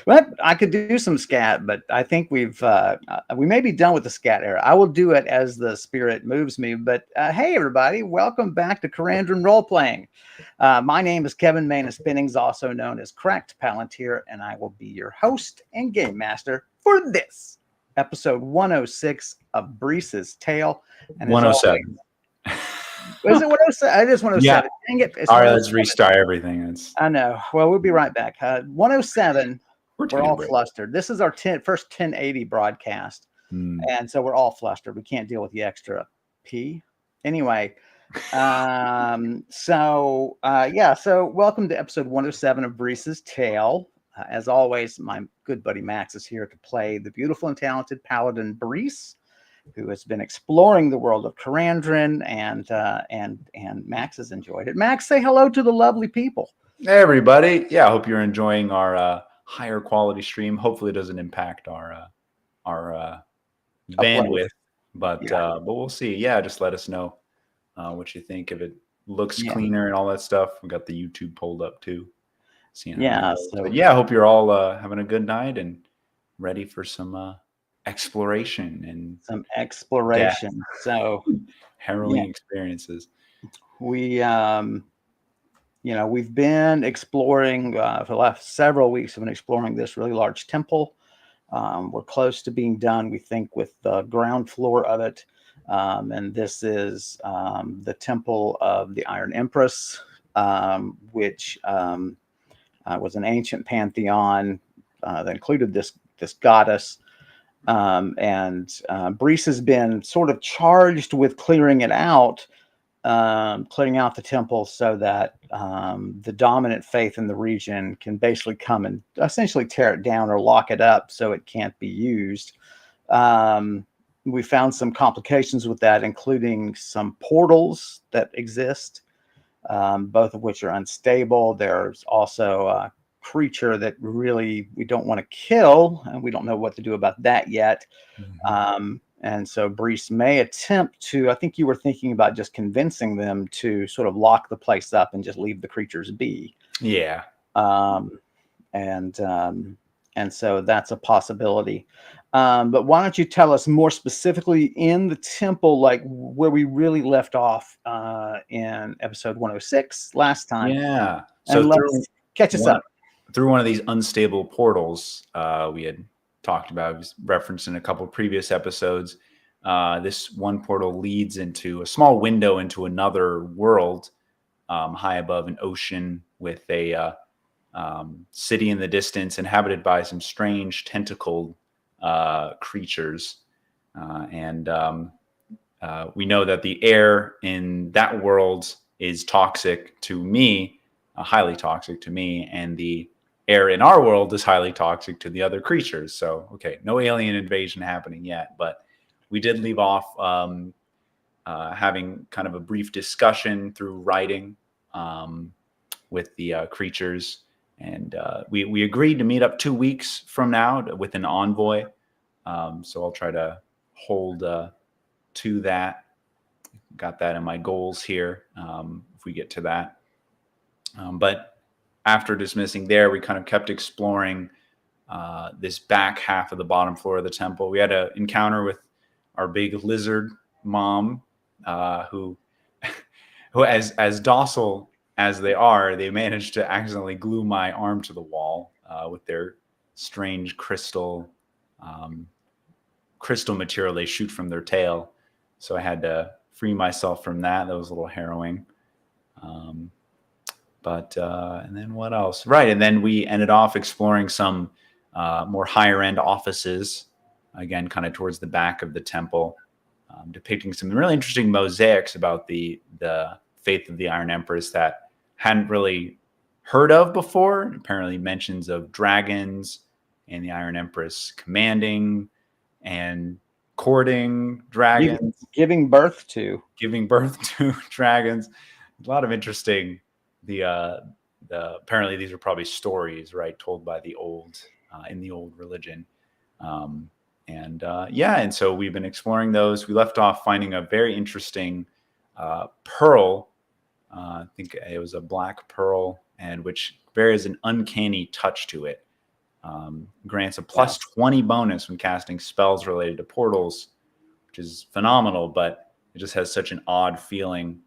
Well, I could do some scat, but I think we may be done with the scat era. I will do it as the spirit moves me. But hey, everybody, welcome back to Carandron Role Playing. My name is Kevin Manus Spinnings, also known as Cracked Palantir, and I will be your host and game master for this episode 106 of Brise's Tale. And as always, 107. was it 107? I just 107. Yeah. Dang it! It's All right, 107. let's restart everything. I know. Well, we'll be right back. 107. We're We're taking a all break. flustered. This is our first 1080 broadcast, and so we're all flustered. We can't deal with the extra P. Anyway, so welcome to episode 107 of Brise's Tale. As always, my good buddy Max is here to play the beautiful and talented paladin Brise, who has been exploring the world of Carandron, and Max has enjoyed it. Max, say hello to the lovely people. Hey, everybody. Yeah, I hope you're enjoying our higher quality stream. Hopefully, it doesn't impact our bandwidth, but we'll see. Yeah, just let us know what you think. If it looks cleaner and all that stuff, we got the YouTube pulled up too. I hope you're all having a good night and ready for some exploration and some exploration. Death. So harrowing experiences. We've been exploring for the last several weeks. We've been exploring this really large temple. We're close to being done, we think, with the ground floor of it. And this is the temple of the Iron Empress, which was an ancient pantheon that included this goddess. And Brise has been sort of charged with clearing out the temple so that the dominant faith in the region can basically come and essentially tear it down or lock it up so it can't be used. We found some complications with that, including some portals that exist, both of which are unstable. There's also a creature that really we don't want to kill, and we don't know what to do about that yet. And so Brise may attempt to, I think you were thinking about just convincing them to sort of lock the place up and just leave the creatures be. Yeah. And so that's a possibility. But why don't you tell us more specifically in the temple, like where we really left off in episode 106 last time? Yeah. So catch us up. Through one of these unstable portals we had talked about, was referenced in a couple of previous episodes. This one portal leads into a small window into another world high above an ocean with a city in the distance inhabited by some strange tentacled creatures. And we know that the air in that world is toxic to me, highly toxic to me, and the air in our world is highly toxic to the other creatures. So, okay, no alien invasion happening yet, but we did leave off having kind of a brief discussion through writing with the creatures. And we agreed to meet up 2 weeks from now with an envoy. So I'll try to hold to that. Got that in my goals here if we get to that. But after dismissing there, we kind of kept exploring this back half of the bottom floor of the temple. We had an encounter with our big lizard mom, who as docile as they are, they managed to accidentally glue my arm to the wall with their strange crystal material they shoot from their tail. So I had to free myself from that. That was a little harrowing. And then what else? Right. And then we ended off exploring some more higher end offices, again, kind of towards the back of the temple, depicting some really interesting mosaics about the faith of the Iron Empress that hadn't really heard of before. Apparently mentions of dragons and the Iron Empress commanding and courting dragons. Giving birth to dragons. A lot of interesting. Apparently these are probably stories, right, told by the old in the old religion. And so we've been exploring those. We left off finding a very interesting pearl. I think it was a black pearl, and which bears an uncanny touch to it. Grants a plus 20 bonus when casting spells related to portals, which is phenomenal, but it just has such an odd feeling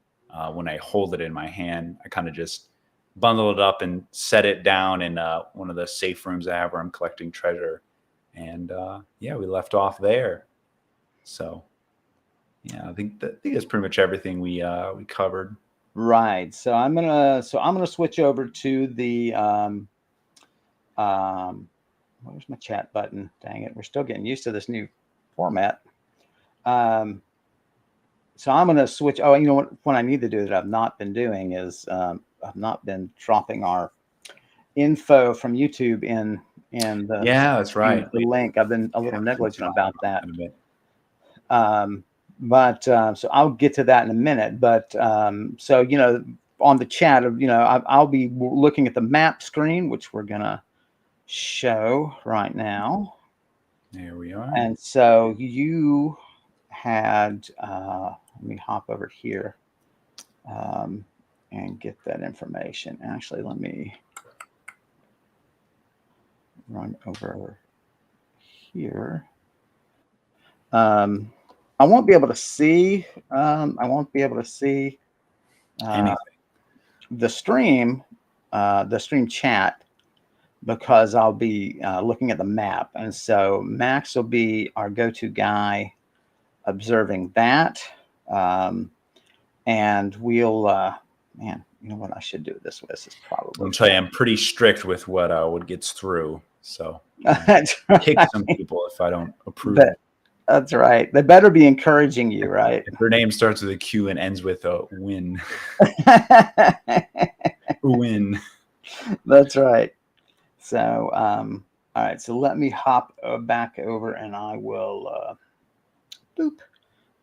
when I hold it in my hand. I kind of just bundle it up and set it down in one of the safe rooms I have where I'm collecting treasure. And yeah, we left off there. So yeah, I think that's pretty much everything we covered. Right. So I'm gonna switch over to the where's my chat button? Dang it, we're still getting used to this new format. So I'm gonna switch. Oh, you know what I need to do that I've not been doing is I've not been dropping our info from YouTube in the that's right. The link. I've been a little negligent about that. So I'll get to that in a minute. But so on the chat, I'll be looking at the map screen, which we're gonna show right now. There we are. And so you had let me hop over here and get that information. Actually, let me run over here. I won't be able to see. The stream chat because I'll be looking at the map, and so Max will be our go-to guy observing that, and we'll. Man, you know what I should do this with? This is probably. I'll tell you, I'm pretty strict with what gets through. So kick some people if I don't approve. That's right. They better be encouraging you, right? If her name starts with a Q and ends with a win. Win. That's right. So, all right. So let me hop back over, and I will. Boop.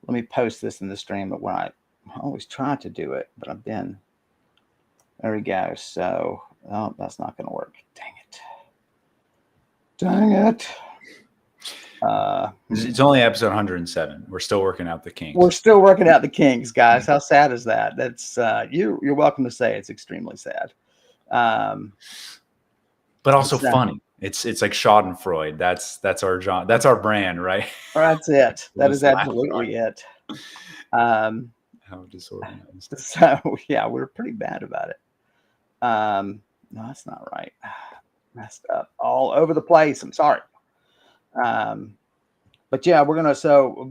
Let me post this in the stream. But when I always try to do it, but I've been. There we go. So, oh, that's not going to work. Dang it. Dang it. It's only episode 107. We're still working out the kinks. We're still working out the kinks, guys. How sad is that? That's you're welcome to say it's extremely sad. But also funny. It's like Schadenfreude. That's our John. That's our brand, right? That's it. That is absolutely it. How disorganized. So yeah, we're pretty bad about it. No, that's not right. Messed up all over the place. I'm sorry. But yeah, we're gonna. So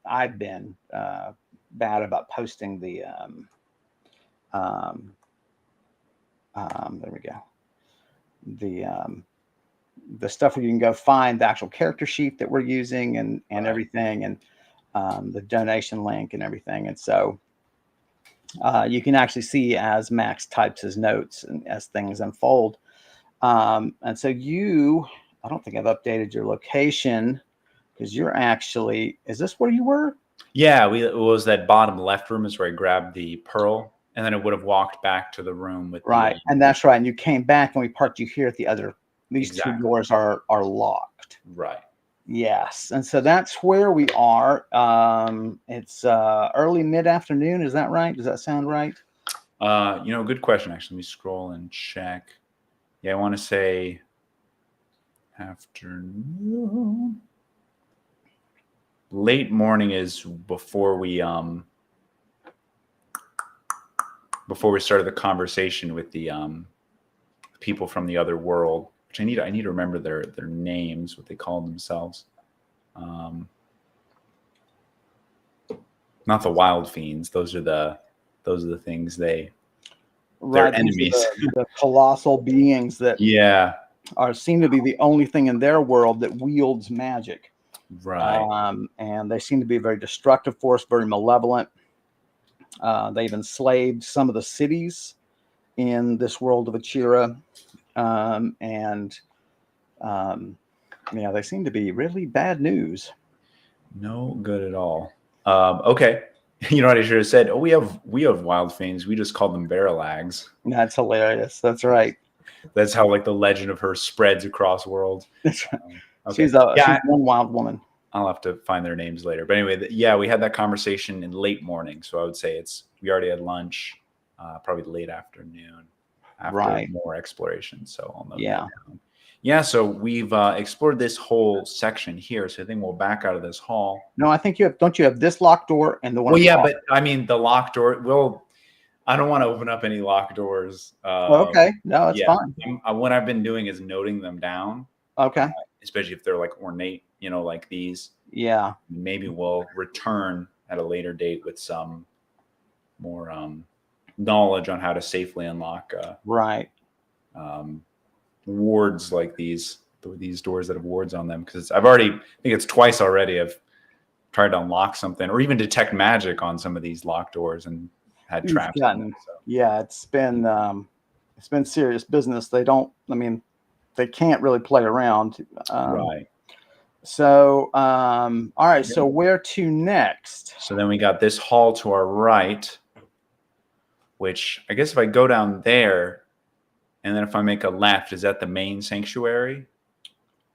I've been bad about posting the. There we go. The stuff where you can go find the actual character sheet that we're using and everything, and the donation link and everything, and so you can actually see as Max types his notes and as things unfold. And so I don't think I've updated your location because you're actually, is this where you were? Yeah, it was that bottom left room is where I grabbed the pearl, and then it would have walked back to the room with right. And that's right. And you came back and we parked you here at the other. These exactly. two doors are locked. Right. Yes. And so that's where we are. It's early mid-afternoon. Is that right? Does that sound right? Good question. Actually, let me scroll and check. Yeah, I want to say afternoon. Late morning is before we started the conversation with the people from the other world, which I need to remember their names, what they call themselves. Not the wild fiends. Those are the things they're enemies. The colossal beings that seem to be the only thing in their world that wields magic. Right. And they seem to be a very destructive force, very malevolent. They've enslaved some of the cities in this world of Achira. They seem to be really bad news. No good at all. Okay. You know what I should have said? Oh, we have wild fiends. We just call them barrelags. That's hilarious. That's right. That's how the legend of her spreads across worlds. That's right. Okay. She's one wild woman. I'll have to find their names later. But anyway, we had that conversation in late morning. So I would say we already had lunch, probably late afternoon after more exploration. So I'll know. Yeah. Yeah, so we've explored this whole section here. So I think we'll back out of this hall. No, I think you have. Don't you have this locked door and the one? Well, yeah, across? but I mean the locked door. Well, I don't want to open up any locked doors. Oh, okay. No, it's Yeah, fine. what I've been doing is noting them down, Okay. especially if they're like ornate, like these. Yeah. Maybe we'll return at a later date with some more knowledge on how to safely unlock Right. wards like these doors that have wards on them. Because I think it's twice already I've tried to unlock something or even detect magic on some of these locked doors and had You've traps. gotten. Yeah, it's been serious business. They don't. I mean, they can't really play around. Right. So, all right. So where to next? So then we got this hall to our right, which I guess if I go down there, and then if I make a left, is that the main sanctuary?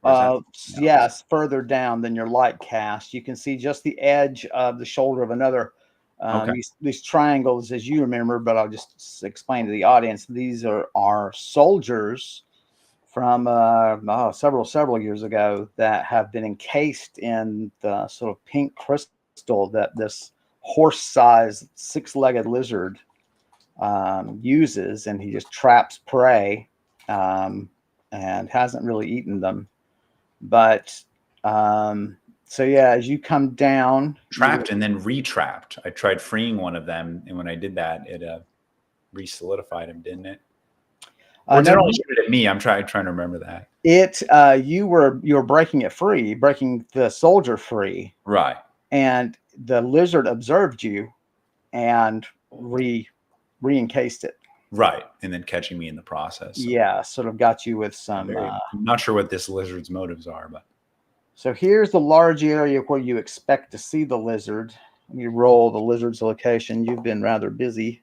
Yes, further down than your light cast, you can see just the edge of the shoulder of another. Okay. These triangles, as you remember, but I'll just explain to the audience. These are soldiers from several years ago that have been encased in the sort of pink crystal that this horse-sized six-legged lizard uses, and he just traps prey and hasn't really eaten them. But so yeah, as you come down, Trapped and then retrapped. I tried freeing one of them, and when I did that, it re-solidified him, didn't it? Or did it only shoot it at me? I'm trying to remember that. You were breaking it free, breaking the soldier free, right? And the lizard observed you and re-encased it. Right, and then catching me in the process. So. Yeah, sort of got you with some. I'm not sure what this lizard's motives are, but. So here's the large area where you expect to see the lizard. You roll the lizard's location. You've been rather busy.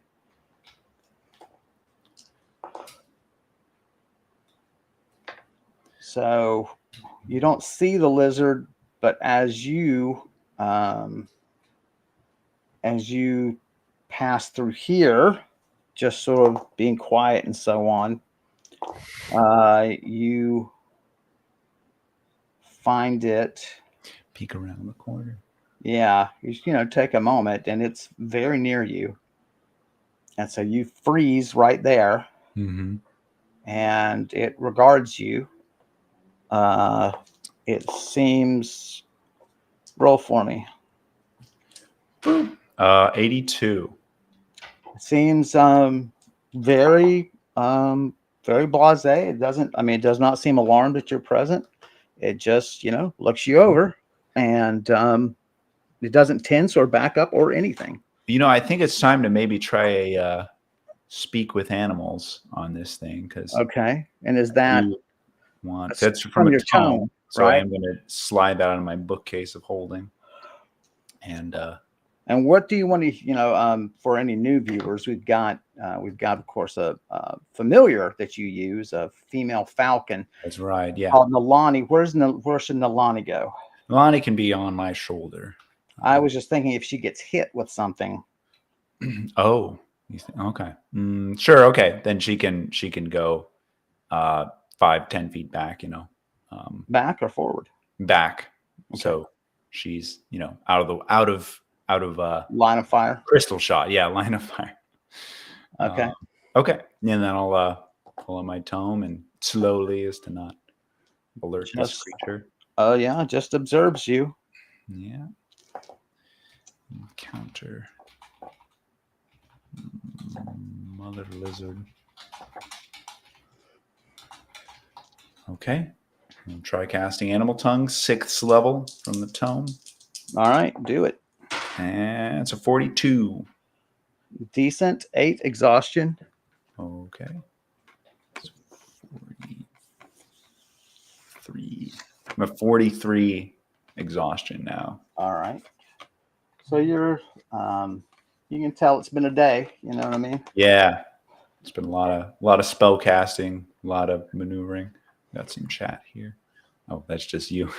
So you don't see the lizard, but as you pass through here, just sort of being quiet and so on, you find it. Peek around the corner. Yeah, you take a moment, and it's very near you, and so you freeze right there, and it regards you. It seems. Roll for me. 82. It seems very blasé. It doesn't. I mean, it does not seem alarmed that you're present. It just looks you over, and it doesn't tense or back up or anything. I think it's time to maybe try a speak with animals on this thing because. Okay, and is that that's from your tome, so right? I am going to slide that out of my bookcase of holding. And what do you want to for any new viewers? We've got of course a familiar that you use, a female falcon. That's right. Yeah. Called Nalani. Where should Nalani go? Nalani can be on my shoulder. I was just thinking if she gets hit with something. Oh, okay. Sure. Okay. Then she can go 5-10 feet back, back or forward? Back. Okay. So she's, out of line of fire. Crystal shot. Yeah. Line of fire. Okay. Okay. And then I'll pull out my tome and slowly, as to not alert this creature. Oh yeah. Just observes you. Yeah. Encounter mother lizard. Okay. I'll try casting Animal Tongue, 6th level from the tome. All right, do it. And it's a 42. Decent. 8 exhaustion. Okay. It's 43. I'm at 43 exhaustion now. All right. So you're, you can tell it's been a day. You know what I mean? Yeah. It's been a lot of spell casting, a lot of maneuvering. Got some chat here. Oh, that's just you.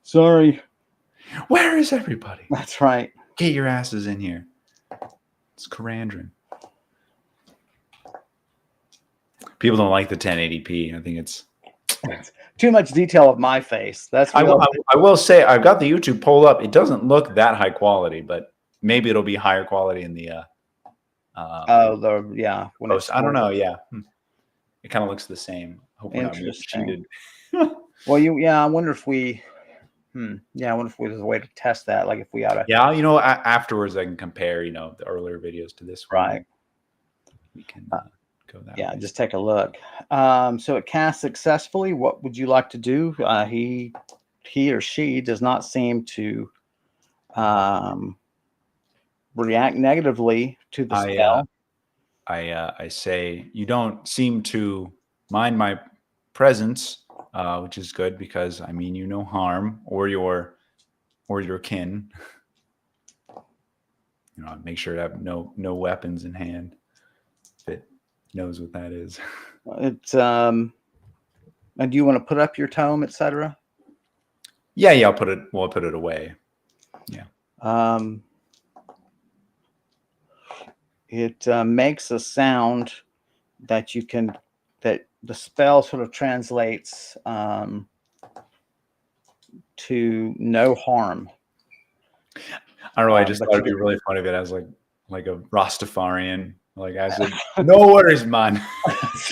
Sorry. Where is everybody? That's right. Get your asses in here. It's Karandrin. People don't like the 1080p. I think it's too much detail of my face. That's real. I will say I've got the YouTube poll up. It doesn't look that high quality, but maybe it'll be higher quality in the Yeah, when post. it's I don't know. Yeah, it kind of looks the same. I hope we're not being interesting. cheated. Well, I wonder if we, yeah, I wonder if there's a way to test that. Like if we ought to, Yeah, afterwards I can compare, the earlier videos to this one. right? We can go that Yeah, way. just take a look. So it cast successfully. What would you like to do? He or she does not seem to react negatively to the spell. I say you don't seem to mind my presence, which is good because I mean you no harm or your kin. Make sure to have no weapons in hand. If it knows what that is. It's and do you want to put up your tome, etc.? Yeah, I'll put it away. Yeah. It makes a sound that that the spell sort of translates to no harm. I don't know. I just thought it'd be really funny if it has like a Rastafarian. Like I said, no worries, man.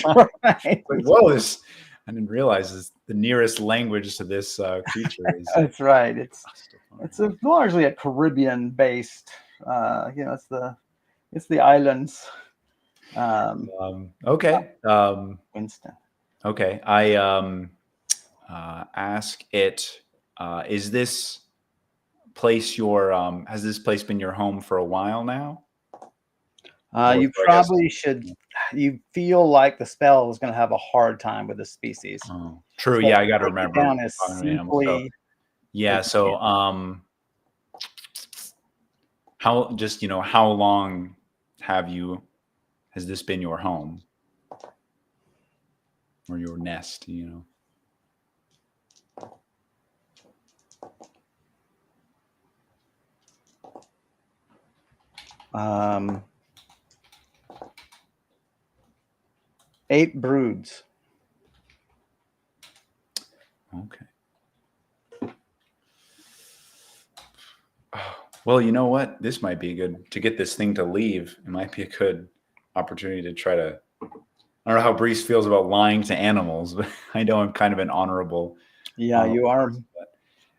Right. Like, whoa, I didn't realize this, the nearest language to this creature is. That's right. It's largely a Caribbean based. It's the islands. Okay. Winston. Okay. I ask it. Is this place has this place been your home for a while now? You probably should. You feel like the spell is going to have a hard time with the species. Oh, true. So yeah, I got to remember. Down as simply. Yeah. So, how long has this been your home or your nest? 8 broods. Okay. Well, you know what? This might be good to get this thing to leave. It might be a good opportunity to try to. I don't know how Brise feels about lying to animals, but I know I'm kind of an honorable. Yeah, you are.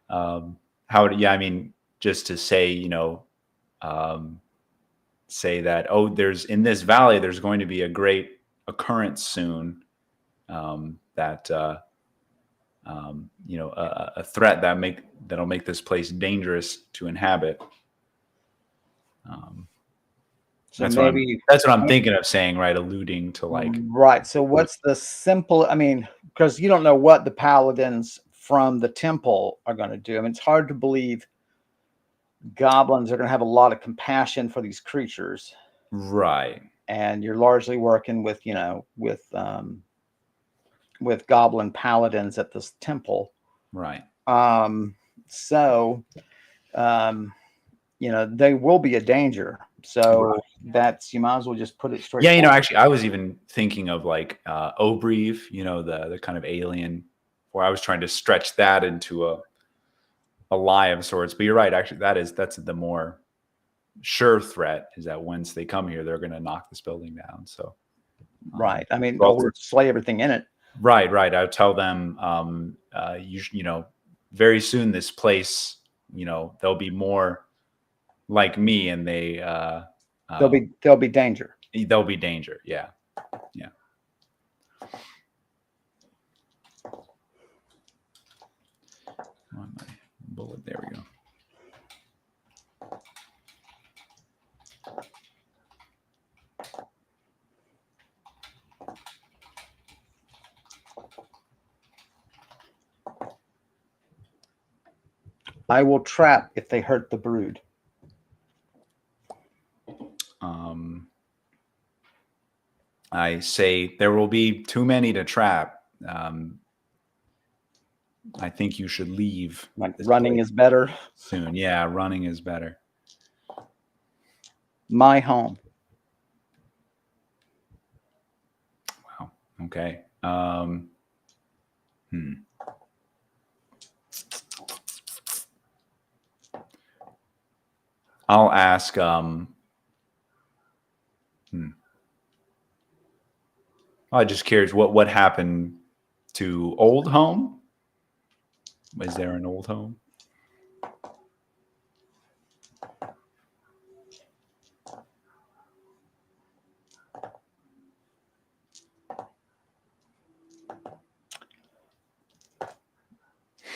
But, I mean, just to say, say that, in this valley, there's going to be a great occurrence soon. That a threat that'll make this place dangerous to inhabit. So that's what I'm thinking of saying, right? Alluding to right. So what's the simple? I mean, because you don't know what the paladins from the temple are going to do. I mean, it's hard to believe goblins are going to have a lot of compassion for these creatures, right? And you're largely working with goblin paladins at this temple, right? They will be a danger. So you might as well just put it straight. Yeah, actually, I was even thinking of Obrieve, the kind of alien, where I was trying to stretch that into a lie of sorts. But you're right, actually, that's the more sure threat, is that once they come here, they're going to knock this building down. So, right. I mean, or slay everything in it. Right. I'll tell them, very soon this place, they'll be more like me, and there'll be danger. There'll be danger. Yeah. On my bullet. There we go. I will trap if they hurt the brood. I say there will be too many to trap. I think you should leave. Running is better. Soon. Yeah, running is better. My home. Wow. Okay. Hmm. I'll ask. I'm just curious. What happened to old home? Is there an old home?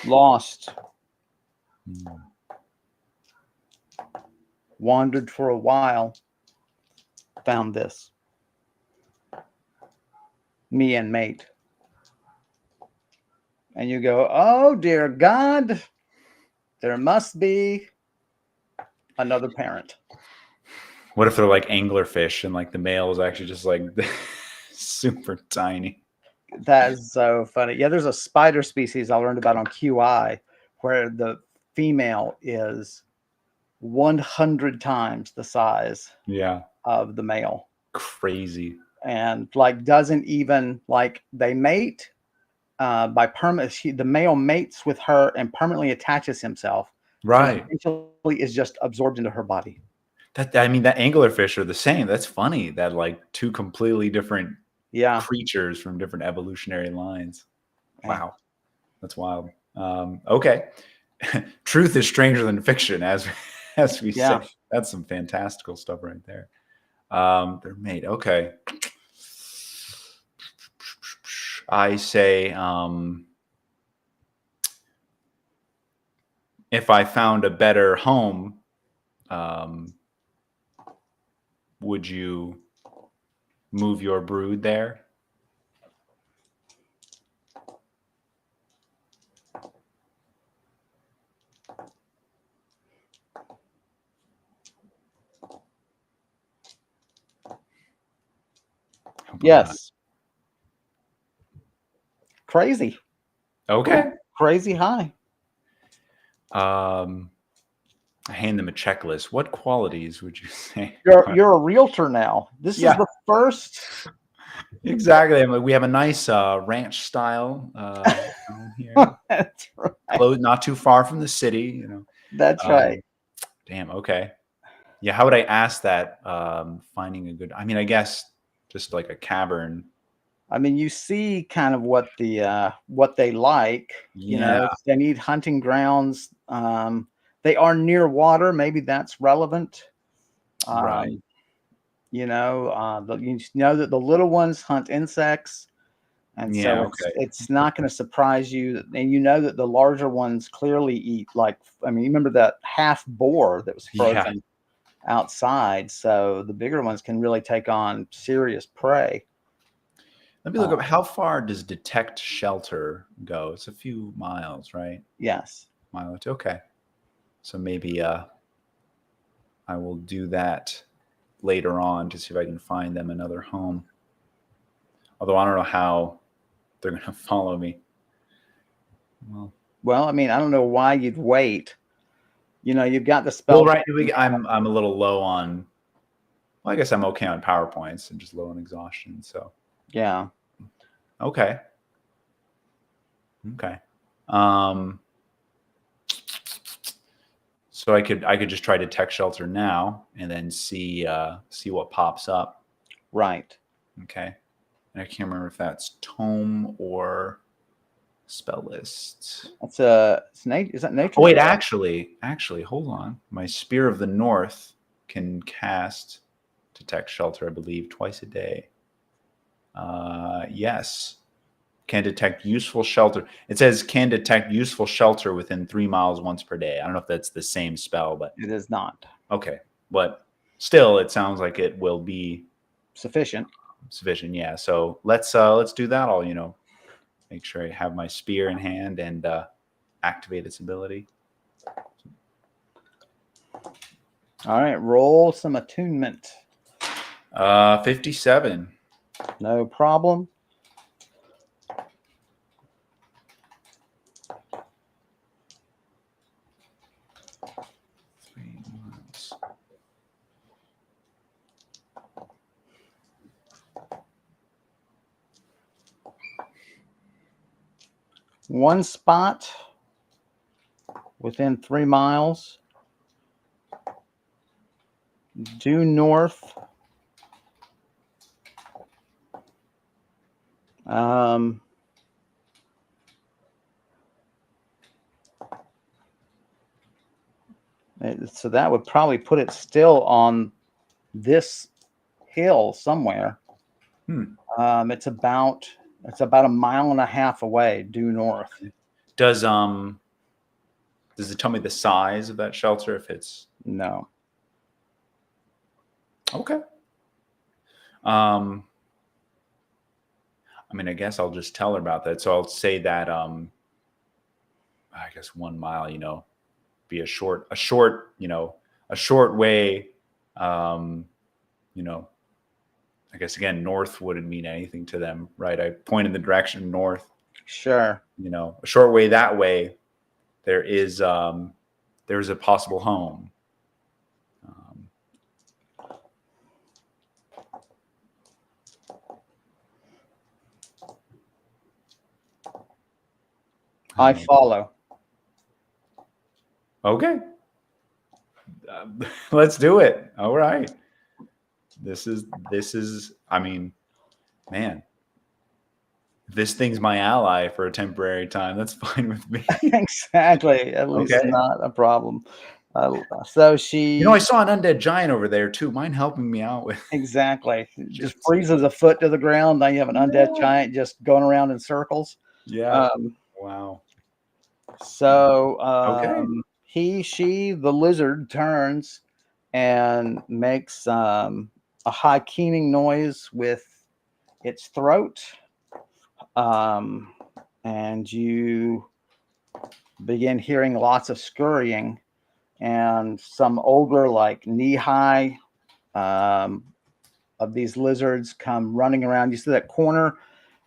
Lost. Hmm. Wandered for a while. Found this. Me and mate. And you go, oh dear God, there must be another parent. What if they're like anglerfish and like the male is actually just like super tiny? That is so funny. Yeah, there's a spider species I learned about on QI where the female is 100 times the size Yeah, of the male, crazy. and like doesn't even like they mate by permanent. The male mates with her and permanently attaches himself, and Right. eventually is just absorbed into her body. That I mean, that anglerfish are the same. That's funny. That like two completely different Yeah. creatures from different evolutionary lines. Yeah. Wow, that's wild. Okay, truth is stranger than fiction, as we say. Yeah. That's some fantastical stuff right there. They're made. Okay, I say if I found a better home, um, would you move your brood there? How about not? Yes. Crazy. Okay. Crazy high. I hand them a checklist. What qualities would you say? You're a realtor now. This is Yeah, the first. exactly. I'm like, we have a nice ranch style home here, That's right. close, not too far from the city. You know. That's right. Um, damn. Okay. Yeah. How would I ask that? Finding a good. I mean, I guess just like a cavern. I mean, you see kind of what they like. You Yeah. know, they need hunting grounds. They are near water. Maybe that's relevant. Right. Um, you know that the little ones hunt insects, and so Yeah. it's Okay. it's not going to surprise you. And you know that the larger ones clearly eat like. I mean, you remember that half boar that was Yeah. frozen outside, so the bigger ones can really take on serious prey. Let me look Uh, up how far does detect shelter go? It's a few miles, right? yes. Mile or two. Okay. So maybe I will do that later on to see if I can find them another home. Although I don't know how they're going to follow me. Well, Well, I mean, I don't know why you'd wait. You know, you've got the well, spell. right. I'm a little low on. Well, I guess I'm okay on PowerPoints and just low on exhaustion. So Yeah. okay, okay. Um, so I could just try detect shelter now and then see what pops up. Right. Okay, and I can't remember if that's tome or spell list. That's a. It's nature. Is that nature? Oh wait, actually, hold on. My Spear of the North can cast detect shelter, I believe, twice a day. Yes, can detect useful shelter. It says can detect useful shelter within 3 miles once per day. I don't know if that's the same spell, but It is not okay. But still, it sounds like it will be sufficient. sufficient. Yeah. So let's do that. I'll make sure I have my spear in hand and activate its ability. All right. Roll some attunement. 57. No problem. Miles. one spot within 3 miles due north. So that would probably put it still on this hill somewhere. It's about a mile and a half away due north. Does it tell me the size of that shelter if it's No. okay? I mean, I guess I'll just tell her about that. So I'll say that I guess 1 mile, be a short, a short way. I guess again, north wouldn't mean anything to them, right? I point in the direction north. Sure. A short way that way. There's a possible home. I follow. Okay. Let's do it. All right. This is, I mean, man, if this thing's my ally for a temporary time, that's fine with me. Exactly. At least not a problem. So she. I saw an undead giant over there too. Mind helping me out with? Exactly. Just freezes a foot to the ground. Now you have an undead giant just going around in circles. Yeah. Wow. So okay. the lizard turns and makes a high keening noise with its throat. And you begin hearing lots of scurrying, and some older, like knee-high of these lizards come running around. You see that corner,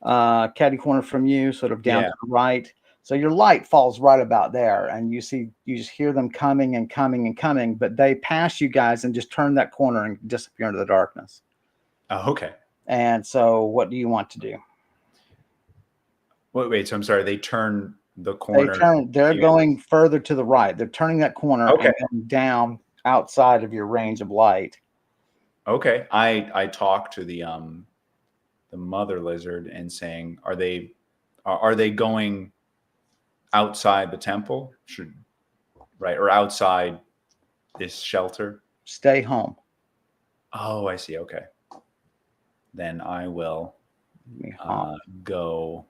caddy corner from you, sort of down to the right. So your light falls right about there, and you just hear them coming and coming and coming, but they pass you guys and just turn that corner and disappear into the darkness. Oh, okay. And so what do you want to do? Wait, so I'm sorry. They turn the corner. They're going further to the right. They're turning that corner and going down outside of your range of light. Okay. I talk to the mother lizard and saying, are they going outside the temple? Or outside this shelter? Stay home. Oh, I see. Okay. Then I will go.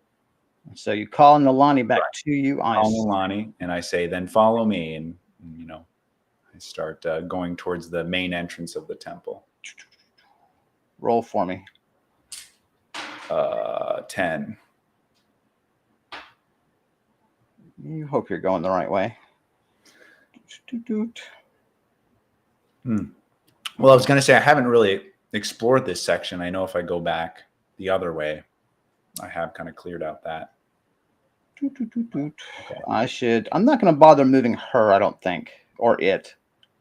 So you call Nalani back to you. I call Nalani and I say, then follow me. And, I start going towards the main entrance of the temple. Roll for me. 10. You hope you're going the right way. Well, I was going to say I haven't really explored this section. I know if I go back the other way, I have kind of cleared out that. Okay. I'm not going to bother moving her, I don't think, or it.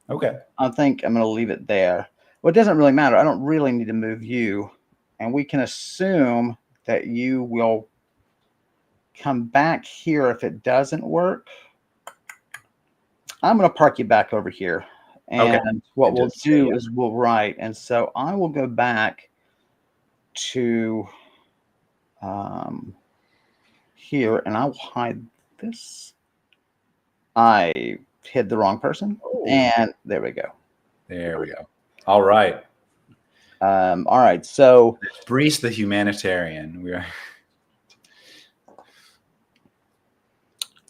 Okay. I think I'm going to leave it there. Well, it doesn't really matter. I don't really need to move you. And we can assume that you will come back here if it doesn't work. I'm going to park you back over here. And what we'll do is we'll write. And so I will go back to here, and I will hide this. I hid the wrong person. And there we go. There we go. All right. All right. So Brise the humanitarian. We are.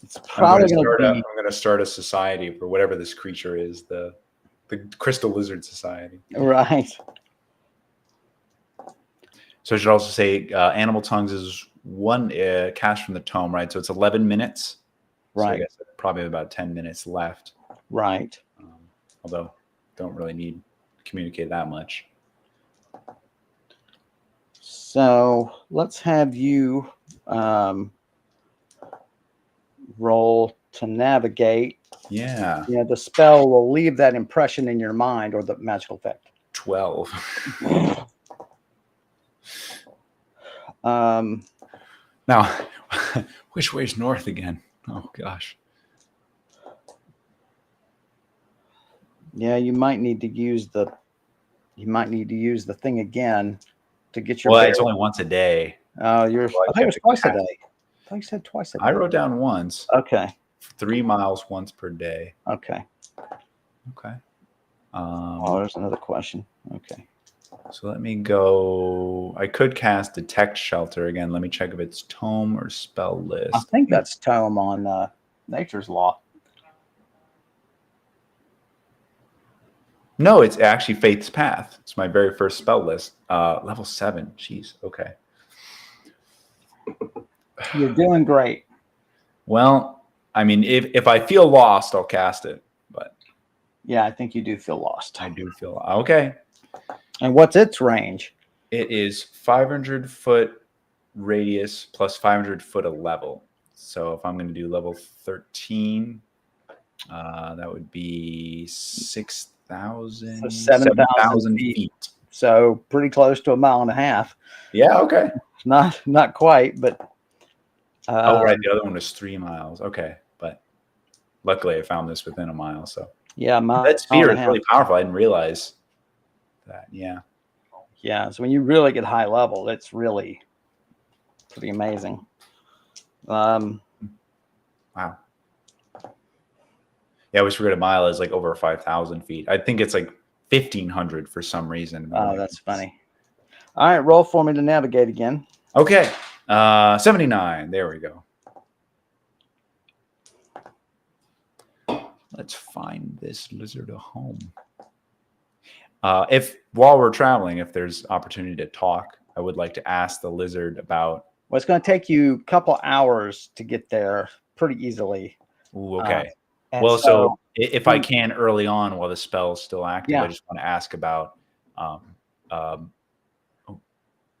It's probably I'm going to start a society for whatever this creature is, the Crystal Lizard Society. Right. So I should also say Animal Tongues is one cast from the tome, right? So it's 11 minutes. Right. So I guess probably about 10 minutes left. Right. Although don't really need to communicate that much. So let's have you roll to navigate. Yeah. Yeah, the spell will leave that impression in your mind, or the magical effect. 12. Now, Which way's north again? Oh gosh. Yeah, you might need to use the thing again to get your Well, it's bearings. only once a day. Oh, I think it was twice a day. I thought you said twice a day. I wrote down once. Okay. 3 miles once per day. Okay. Okay. Oh, there's another question. Okay. So let me go. I could cast Detect Shelter again. Let me check if it's Tome or Spell List. I think that's Tome on Nature's Law. No, it's actually Faith's Path. It's my very first spell list. Level 7. Jeez. Okay. You're doing great. Well, I mean, if I feel lost, I'll cast it. But Yeah, I think you do feel lost. I do feel okay. And what's its range? It is 500-foot radius plus 500-foot a level. So if I'm going to do level 13, that would be 6,000, So 7,000 feet. So pretty close to 1.5 miles. Yeah. Okay. Not quite, but. Oh, right. The other one was 3 miles. Okay. But luckily I found this within a mile. So yeah, that sphere is really powerful. I didn't realize that. Yeah. Yeah. So when you really get high level, it's really pretty amazing. Wow. Yeah, I always forget a mile is like over 5,000 feet. I think it's like 1,500 for some reason. Oh, that's funny. All right, roll for me to navigate again. Okay. 79. There we go. Let's find this lizard a home. If while we're traveling, if there's opportunity to talk, I would like to ask the lizard about. Well, it's going to take you a couple hours to get there pretty easily. Ooh, okay. Well, so if I can early on while the spell is still active, yeah. I just want to ask about.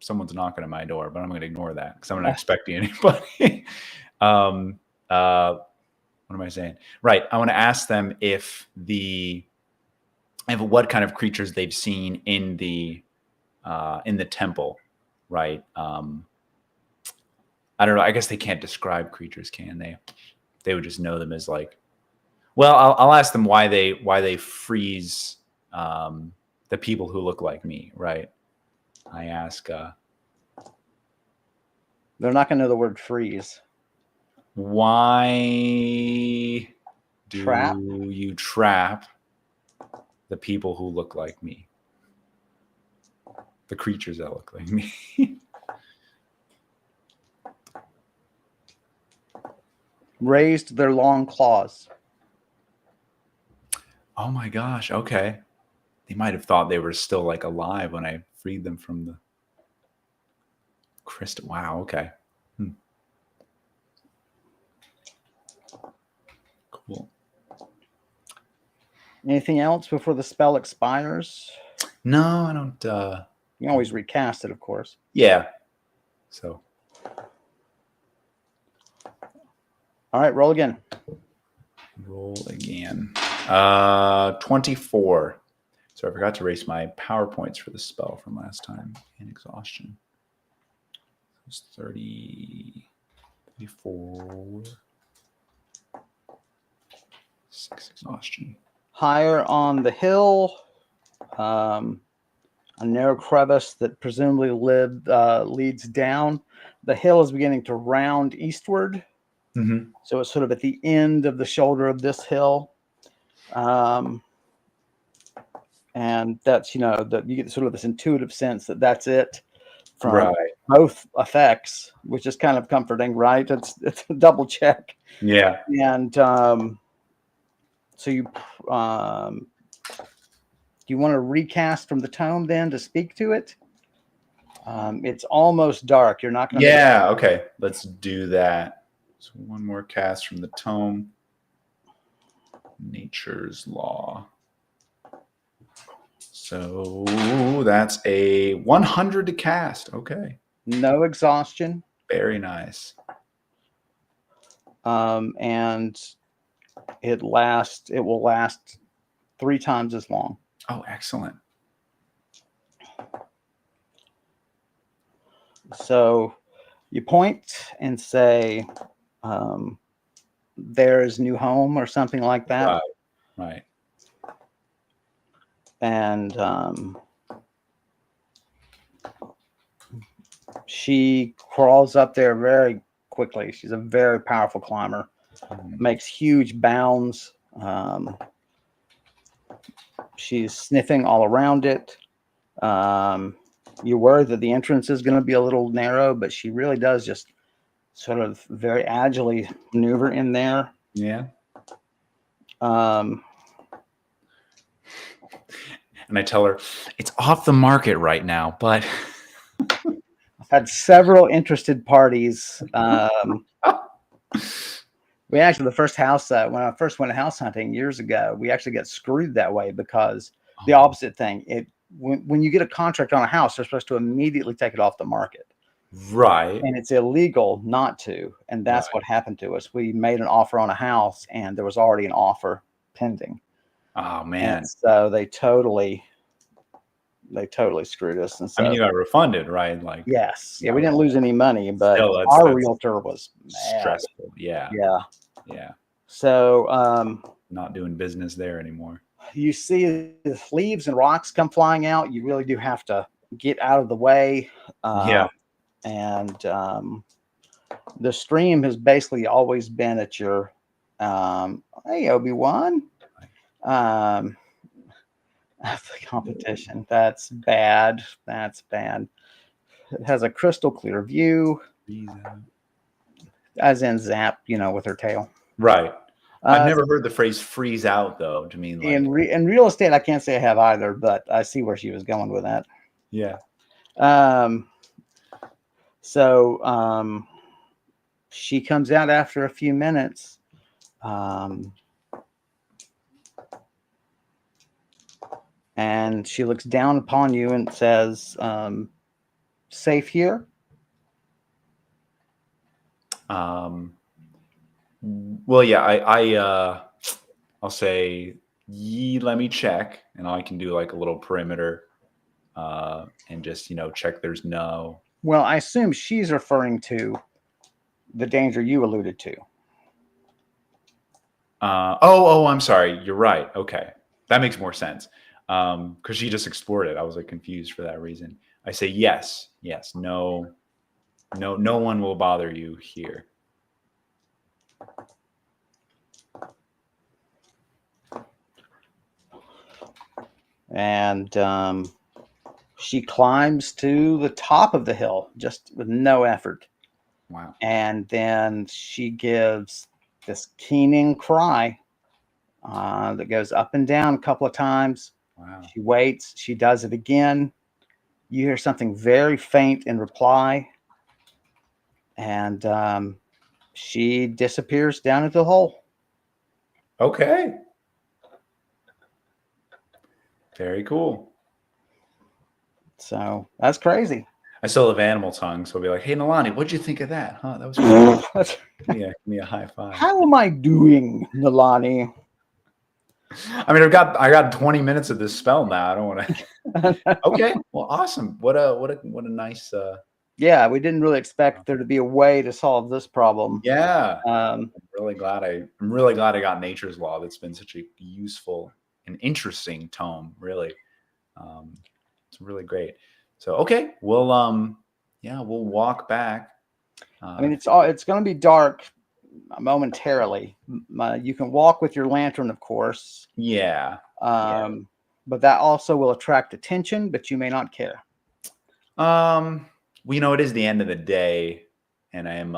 Someone's knocking at my door, but I'm going to ignore that because I'm not expecting anybody. What am I saying? Right. I want to ask them if what kind of creatures they've seen in the temple. Right. I don't know. I guess they can't describe creatures, can they? They would just know them as like. Well, I'll ask them why they freeze the people who look like me. Right. I ask. They're not going to know the word freeze. Why do you trap the people who look like me? The creatures that look like me. Raised their long claws. Oh my gosh. Okay. They might have thought they were still like alive when I freed them from the crystal. Wow. Okay. Cool. Anything else before the spell expires? No, I don't. You can always recast it, of course. Yeah. So. All right, roll again. Roll again. 24. So I forgot to erase my PowerPoints for the spell from last time and exhaustion. It was 30, 34, 6 exhaustion. Higher on the hill, a narrow crevice that presumably leads down. The hill is beginning to round eastward. Mm-hmm. So it's sort of at the end of the shoulder of this hill. And that's, that you get sort of this intuitive sense that that's it from both effects, which is kind of comforting, right? It's a double check. Yeah. And so you do you want to recast from the tome then to speak to it? It's almost dark. You're not going to. Yeah. Okay. Let's do that. So one more cast from the tome. Nature's Law. So that's a 100 to cast. Okay. No exhaustion. Very nice. And it will last 3 times as long. Oh, excellent. So You point and say, "There's new home" or something like that, Right. Right. and she crawls up there very quickly. She's a very powerful climber. Makes huge bounds. She's sniffing all around it. You're worried that the entrance is going to be a little narrow, but she really does just sort of very agilely maneuver in there. Yeah. Um, And I tell her it's off the market right now, but I've had several interested parties. We actually, the first house, when I first went house hunting years ago, we actually got screwed that way because the opposite thing. When you get a contract on a house, they're supposed to immediately take it off the market. right. And it's illegal not to. And that's what happened to us. We made an offer on a house and there was already an offer pending. Oh man. And so they totally screwed us. And so, I mean, you got refunded, right? Like, yes. Yeah, we didn't lose any money, but still, our that's realtor was mad. stressful. Yeah. Yeah. Yeah. So Not doing business there anymore. you see the leaves and rocks come flying out. You really do have to get out of the way. Yeah. And the stream has basically always been at your hey, Obi-Wan. The competition. That's bad. That's bad. It has a crystal clear view, as in Zap, with her tail. Right. I've never heard the phrase freeze out though. To mean like in real estate, I can't say I have either, but I see where she was going with that. yeah. So she comes out after a few minutes. And she looks down upon you and says, "Safe here?" Well, yeah, I'll say, let me check, and I can do like a little perimeter, and just check there's no. Well, I assume she's referring to the danger you alluded to. I'm sorry. You're right. Okay, that makes more sense. Because she just explored it. I was like confused for that reason. I say yes, no one will bother you here. And she climbs to the top of the hill just with no effort. Wow. And then she gives this keening cry that goes up and down a couple of times. Wow. She waits. She does it again. You hear something very faint in reply. And she disappears down into the hole. Okay. Very cool. So that's crazy. I still have animal tongue, so I'll be like, "Hey, Nalani, what'd you think of that? Huh? That was cool." Yeah, give me a high five. How am I doing, Nalani? I mean, I got 20 minutes of this spell now. I don't want to. Okay, well, awesome. What a nice. Yeah, we didn't really expect there to be a way to solve this problem. Yeah, I'm really glad I got Nature's Law. That's been such a useful and interesting tome. Really, it's really great. So okay, we'll walk back. I mean, it's going to be dark momentarily. You can walk with your lantern, of course. Yeah. But that also will attract attention, but you may not care. Well, it is the end of the day, and I am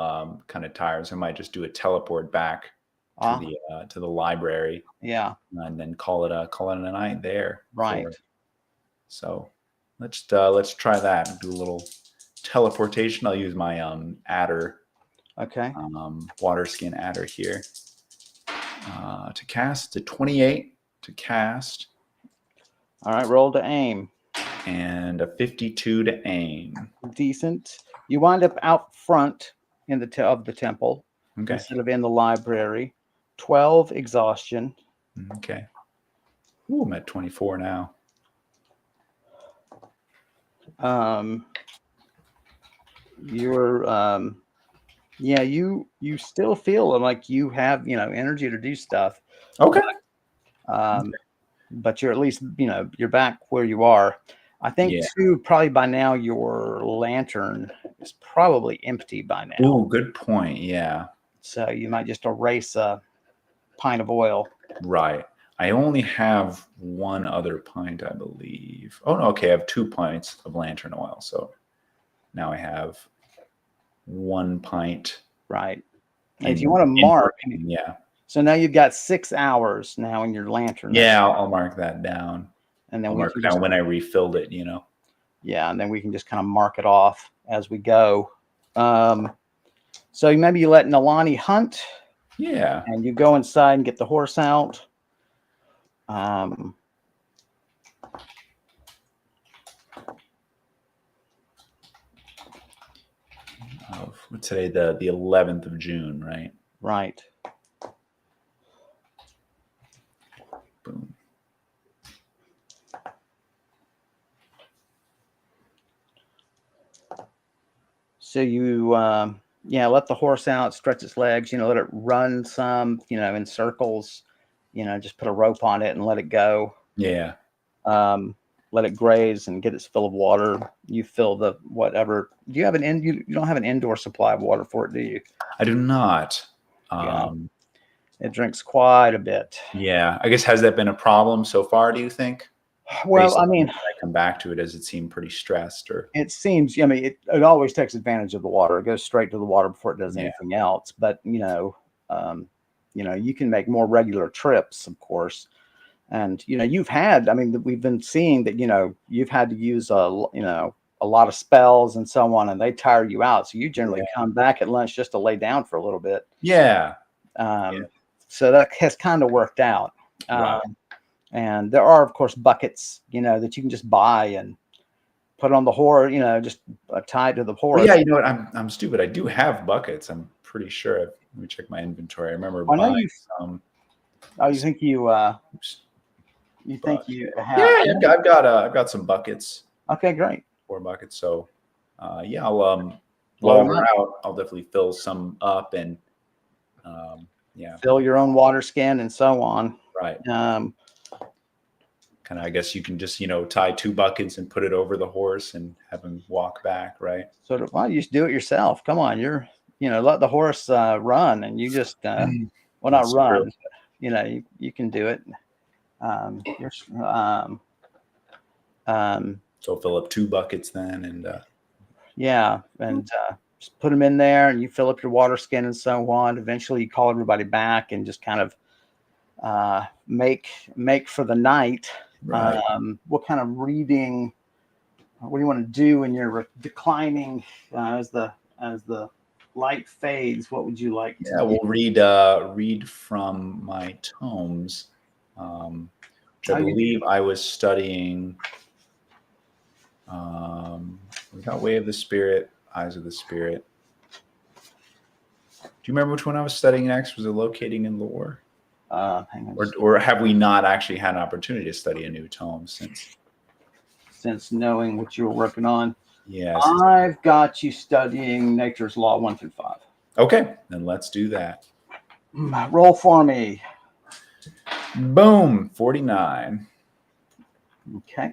kind of tired, so I might just do a teleport back to the library. Yeah. And then call it a night there. Right. So let's try that. Do a little teleportation. I'll use my adder. Okay. Water skin adder here. To cast to 28 to cast. All right, roll to aim. And a 52 to aim. Decent. You wind up out front in of the temple instead of in the library. 12 exhaustion. Okay. Ooh, I'm at 24 now. you're yeah, you still feel like you have, energy to do stuff, Okay. um, but you're at least, you're back where you are. I think Yeah. too, probably by now your lantern is probably empty by now. Ooh, good point. Yeah. So you might just erase a pint of oil. Right. I only have one other pint, I believe. Oh no, okay, I have 2 pints of lantern oil. So now I have 1 pint Right. And if you want to in mark, yeah. so now you've got 6 hours now in your lantern. Yeah, I'll mark that down. And then I'll we mark can it down just, when I refilled it. yeah, and then we can just kind of mark it off as we go. So maybe you let Nalani hunt Yeah. and you go inside and get the horse out. What's today? The 11th of June, right? Right. Boom. So you, let the horse out, stretch its legs, let it run some, in circles, just put a rope on it and let it go. Yeah. Let it graze and get its fill of water. You fill the whatever. Do you have you don't have an indoor supply of water for it, do you? I do not. Yeah. It drinks quite a bit. Yeah. I guess, has that been a problem so far, do you think? Well, I mean, I come back to it, does it seem pretty stressed or? it seems, it always takes advantage of the water. It goes straight to the water before it does anything else. But, you can make more regular trips, of course. And, you've had, we've been seeing that, you've had to use, a lot of spells and so on, and they tire you out. So you generally come back at lunch just to lay down for a little bit. Yeah. So that has kind of worked out. Right. And there are, of course, buckets, that you can just buy and put on the horse, just tied to the horse. Well, yeah, you know what? I'm stupid. I do have buckets. I'm pretty sure. Let me check my inventory. I remember buying some. Oh, you think you Oops. you think you have? Yeah, I've got some buckets. Okay, great. 4 buckets. So, yeah, I'll while we're out, I'll definitely fill some up and yeah, fill your own water skin and so on. Right. Kind of, I guess you can just tie 2 buckets and put it over the horse and have him walk back, right? So why don't you just do it yourself? Come on, let the horse run, and you just well, not run. But, you can do it. So fill up 2 buckets then, and just put them in there, and you fill up your water skin and so on. Eventually, you call everybody back and just kind of make for the night. Right. What kind of reading? What do you want to do when you're declining as the light fades? What would you like? Yeah, we'll read from my tomes, which I believe I was studying. We got Way of the Spirit, Eyes of the Spirit. Do you remember which one I was studying next? Was it Locating in Lore? Hang on. Or have we not actually had an opportunity to study a new tome since knowing what you were working on? Yeah. I've got you studying Nature's Law 1 through 5. Okay, then let's do that. Roll for me. Boom, 49. Okay.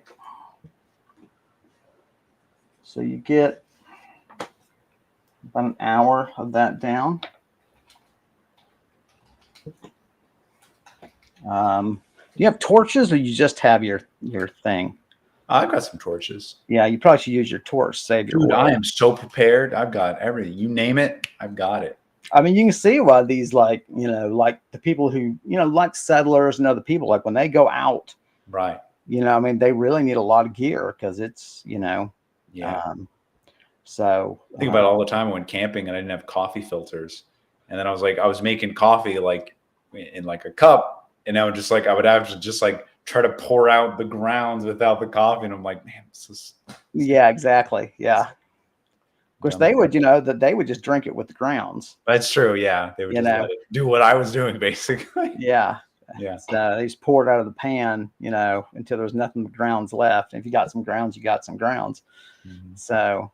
So you get about an hour of that down. Do you have torches, or you just have your thing? I've got some torches. Yeah, you probably should use your torch. Save your oil. I am so prepared. I've got everything. You name it, I've got it. You can see why these, like the people who, like settlers and other people, like when they go out, right. They really need a lot of gear because it's, so I think about it all the time. I went camping and I didn't have coffee filters. And then I was making coffee like in like a cup. And I would I would have to just like try to pour out the grounds without the coffee. And I'm like, man, this is. Yeah, exactly. Yeah. Of course, they would, that they would just drink it with the grounds. That's true. Yeah. They would just let it do what I was doing, basically. Yeah. Yeah. So they just poured out of the pan, until there was nothing but grounds left. And if you got some grounds, you got some grounds. Mm-hmm. So,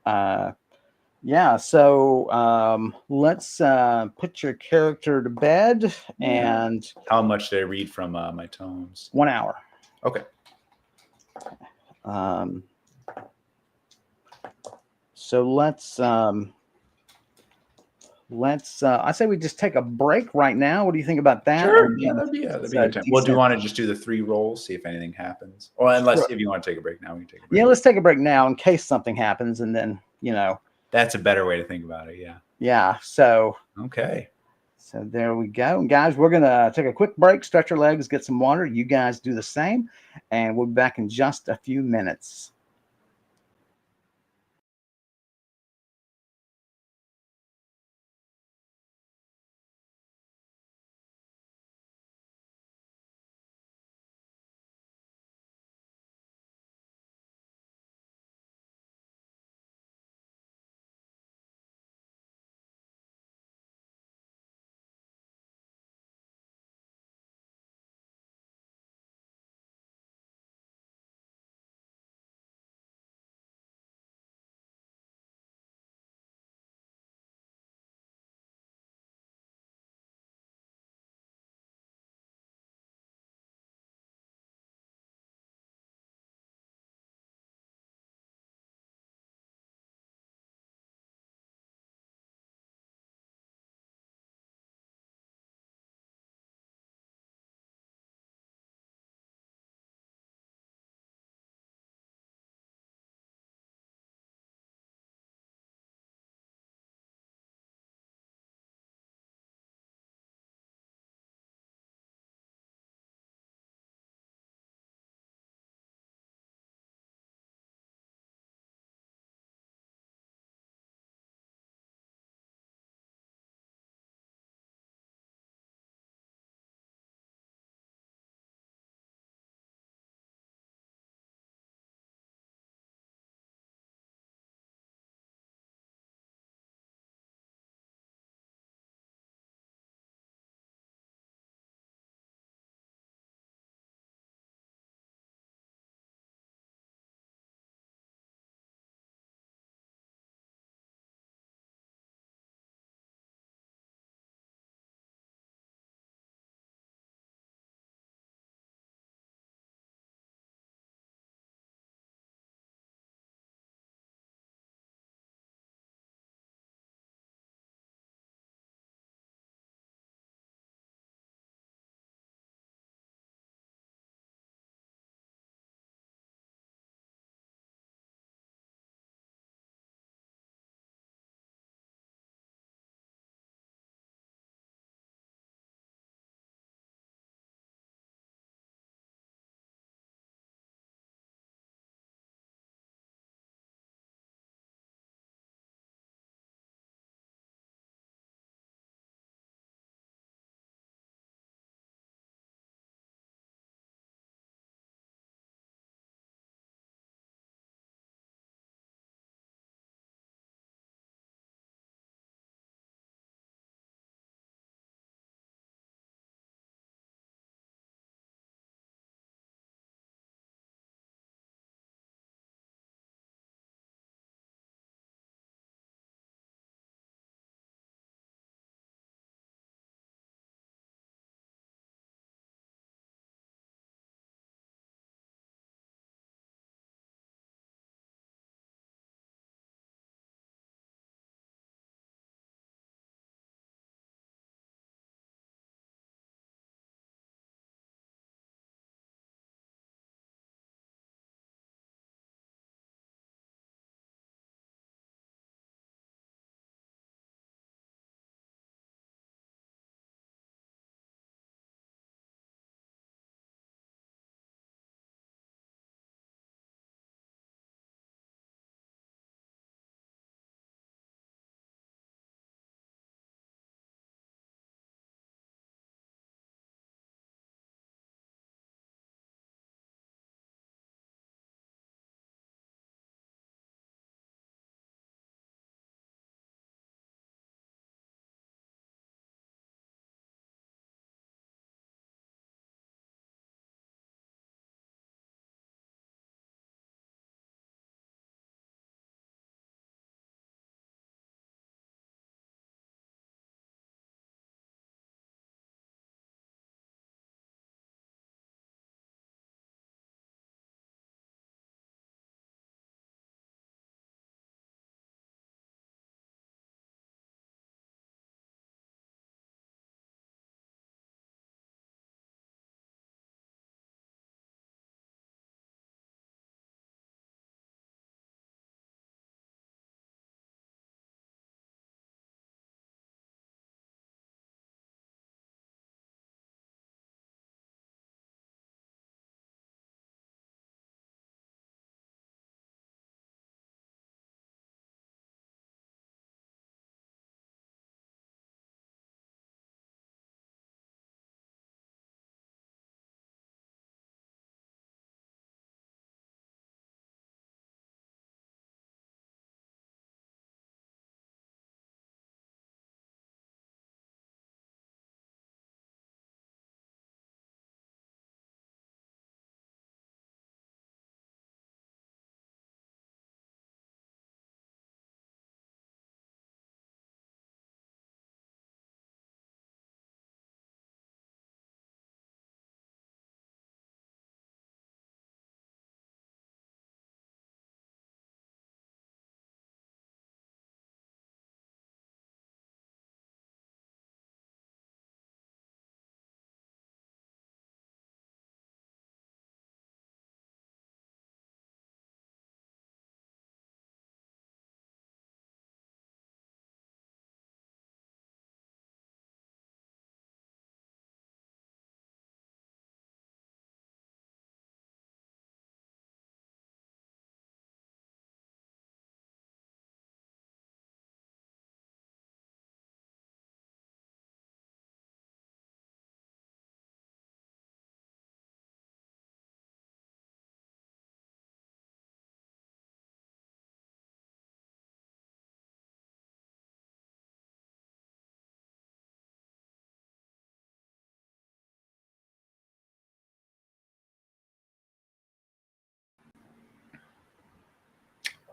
Uh, yeah, so let's put your character to bed Yeah. and How much did I read from my tomes? 1 hour. Okay. Um, so I say we just take a break right now. What do you think about that? Sure. And Yeah, then that'd it's be a a good time. Well, do you decent. want to just do the 3 rolls, see if anything happens? Or unless Sure. if you want to take a break now, we can take a break. Yeah, let's take a break now in case something happens, and then That's a better way to think about it. Yeah. yeah. So Okay. there we go, and guys, we're gonna take a quick break, stretch our legs, get some water. You guys do the same, and we'll be back in just a few minutes.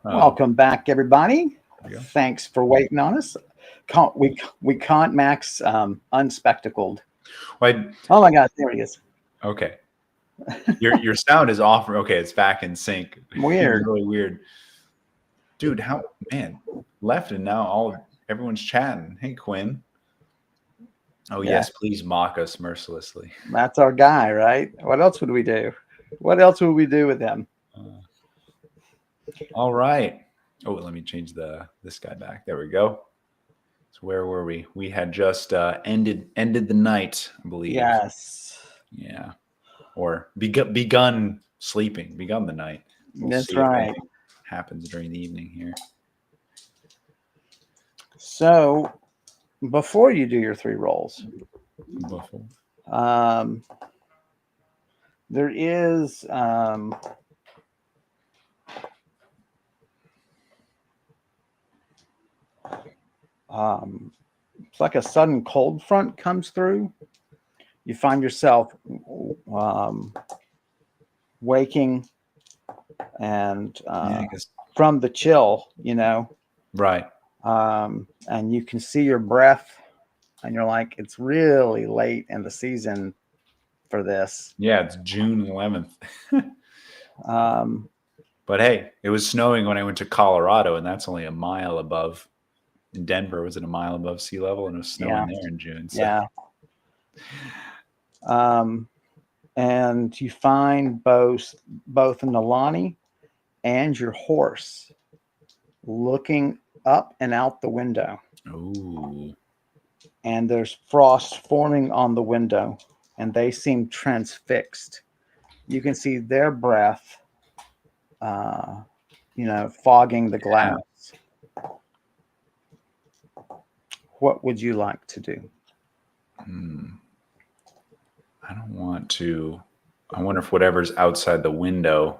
Welcome back, everybody. There we go. Thanks for waiting on us. We can't Max unspectacled. Why? Oh my gosh, there he is. Okay. Your sound is off. Okay, it's back in sync. Weird. It's really weird. Dude, left and now everyone's chatting. Hey, Quinn. Oh, Yeah. yes, please mock us mercilessly. That's our guy, right? What else would we do? What else would we do with him? All right. Oh, let me change this guy back. There we go. So where were we? We had just ended the night, I believe. Yes. Yeah. Or begun sleeping, begun the night. We'll That's see if right. anything happens during the evening here. So before you do your 3 rolls, there is it's like a sudden cold front comes through. You find yourself waking and I guess. from the chill, Right. and you can see your breath, and you're like, it's really late in the season for this. Yeah, it's June 11th. Um, But hey, it was snowing when I went to Colorado, and that's only a mile above. In Denver, was it a mile above sea level? And it was snowing there in June. So. Yeah. And you find both Nalani and your horse looking up and out the window. Ooh. And there's frost forming on the window, and they seem transfixed. You can see their breath, fogging the glass. What would you like to do? I don't want to. I wonder if whatever's outside the window.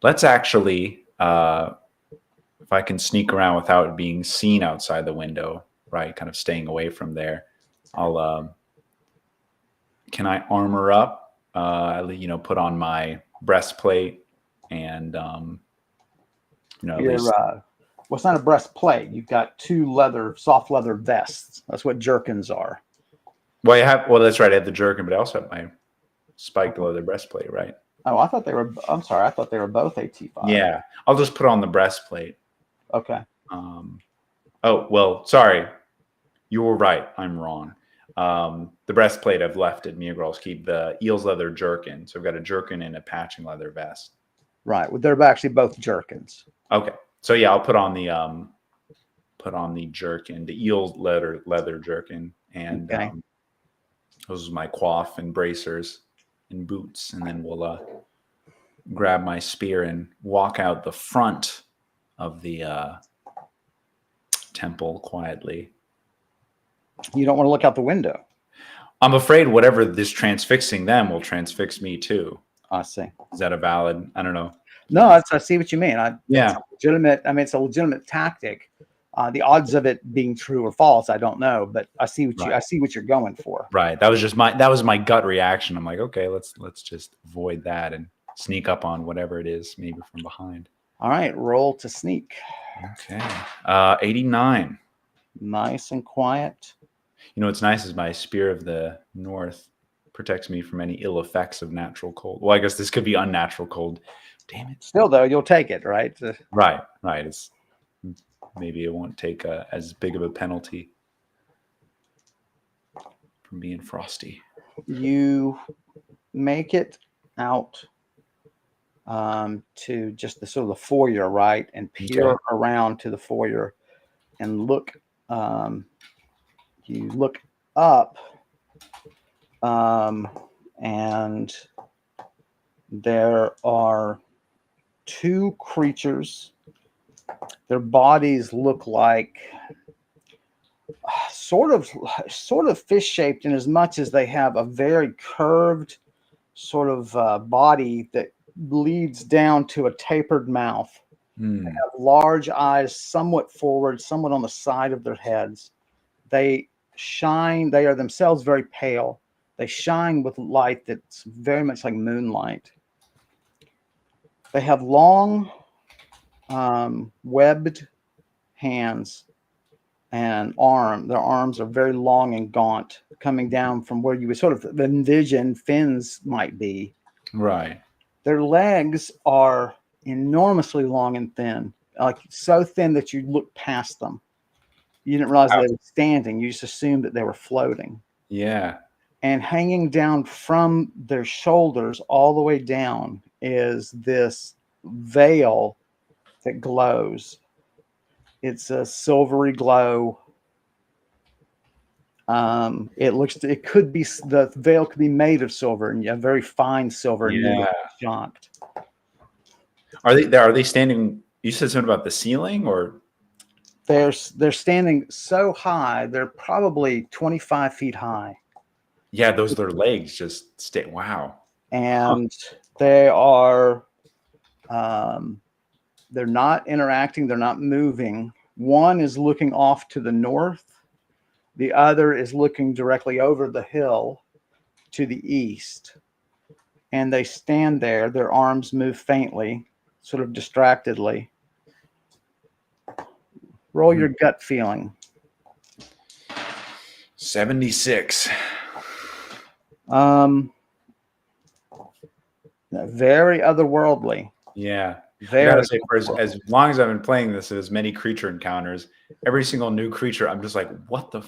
Let's actually, if I can sneak around without being seen outside the window, right? Kind of staying away from there. Can I armor up? Put on my breastplate and, at least. Well, it's not a breastplate. You've got 2 soft leather vests. That's what jerkins are. Well, that's right. I have the jerkin, but I also have my spiked leather breastplate, right? Oh, I thought they were. I'm sorry. I thought they were both AT5. Yeah, I'll just put on the breastplate. Okay. Oh well, sorry. You were right. I'm wrong. The breastplate I've left at Mia Keep, the eels leather jerkin. So I've got a jerkin and a patching leather vest. Right. Well, they're actually both jerkins. Okay. So yeah, I'll put on the jerkin, the eel leather jerkin, and those are my coif and bracers and boots, and then we'll grab my spear and walk out the front of the temple quietly. You don't want to look out the window. I'm afraid whatever this transfixing them will transfix me too. I see. Is that a valid? I don't know. No, I see what you mean. Yeah. It's a legitimate tactic. The odds of it being true or false, I don't know, but I see what you're going for. Right. That was my gut reaction. I'm like, okay, let's just avoid that and sneak up on whatever it is, maybe from behind. All right, roll to sneak. Okay. 89. Nice and quiet. What's nice is my Spear of the North protects me from any ill effects of natural cold. Well, I guess this could be unnatural cold. Damn it. Still, though, you'll take it, right? Right. It's maybe it won't take as big of a penalty from being frosty. You make it out to just the sort of the foyer, right? And peer around to the foyer and look. You look up, and there are 2 creatures. Their bodies look like sort of fish-shaped, in as much as they have a very curved sort of body that leads down to a tapered mouth. They have large eyes, somewhat forward, somewhat on the side of their heads. They shine. They are themselves very pale. They shine with light that's very much like moonlight. They have long webbed hands and arm. Their arms are very long and gaunt, coming down from where you would sort of envision fins might be. Right. Their legs are enormously long and thin, like so thin that you look past them. You didn't realize Wow. they were standing. You just assumed that they were floating. Yeah. And hanging down from their shoulders all the way down is this veil that glows. It's a silvery glow. It could be, the veil could be made of silver, and a very fine silver, and you would Yeah. be shocked. Are they standing? You said something about the ceiling, or They're standing so high, they're probably 25 feet high. yeah, those their legs just stay. Wow. And they are, um, they're not interacting, they're not moving. One is looking off to the north, the other is looking directly over the hill to the east. And they stand there, their arms move faintly, sort of distractedly. Roll your gut feeling. 76. Very otherworldly. Yeah. I Very. gotta say, for as long as I've been playing this, as many creature encounters, every single new creature, I'm just like, what the?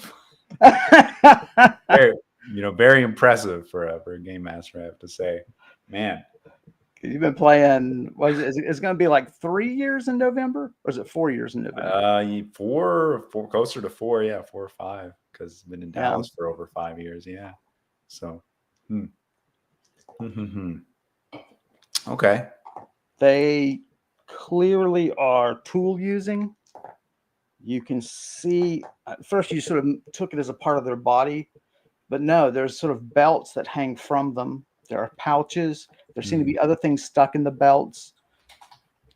Very, very impressive for a game master, I have to say. Man, You've been playing. It's going to be like 3 years in November, or is it 4 years in November? four, closer to 4, yeah, 4 or 5, because I've been in Dallas for over 5 years, yeah. So, okay. They clearly are tool using. You can see, at first you sort of took it as a part of their body, but no, there's sort of belts that hang from them. There are pouches. There seem to be other things stuck in the belts,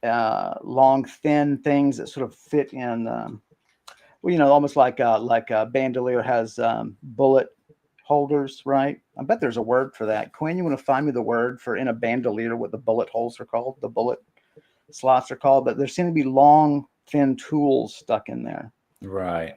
long, thin things that sort of fit in, almost like a bandolier has bullet holders, right? I bet there's a word for that. Quinn, you want to find me the word for in a bandolier what the bullet holes are called, the bullet slots are called, but there seem to be long, thin tools stuck in there. Right.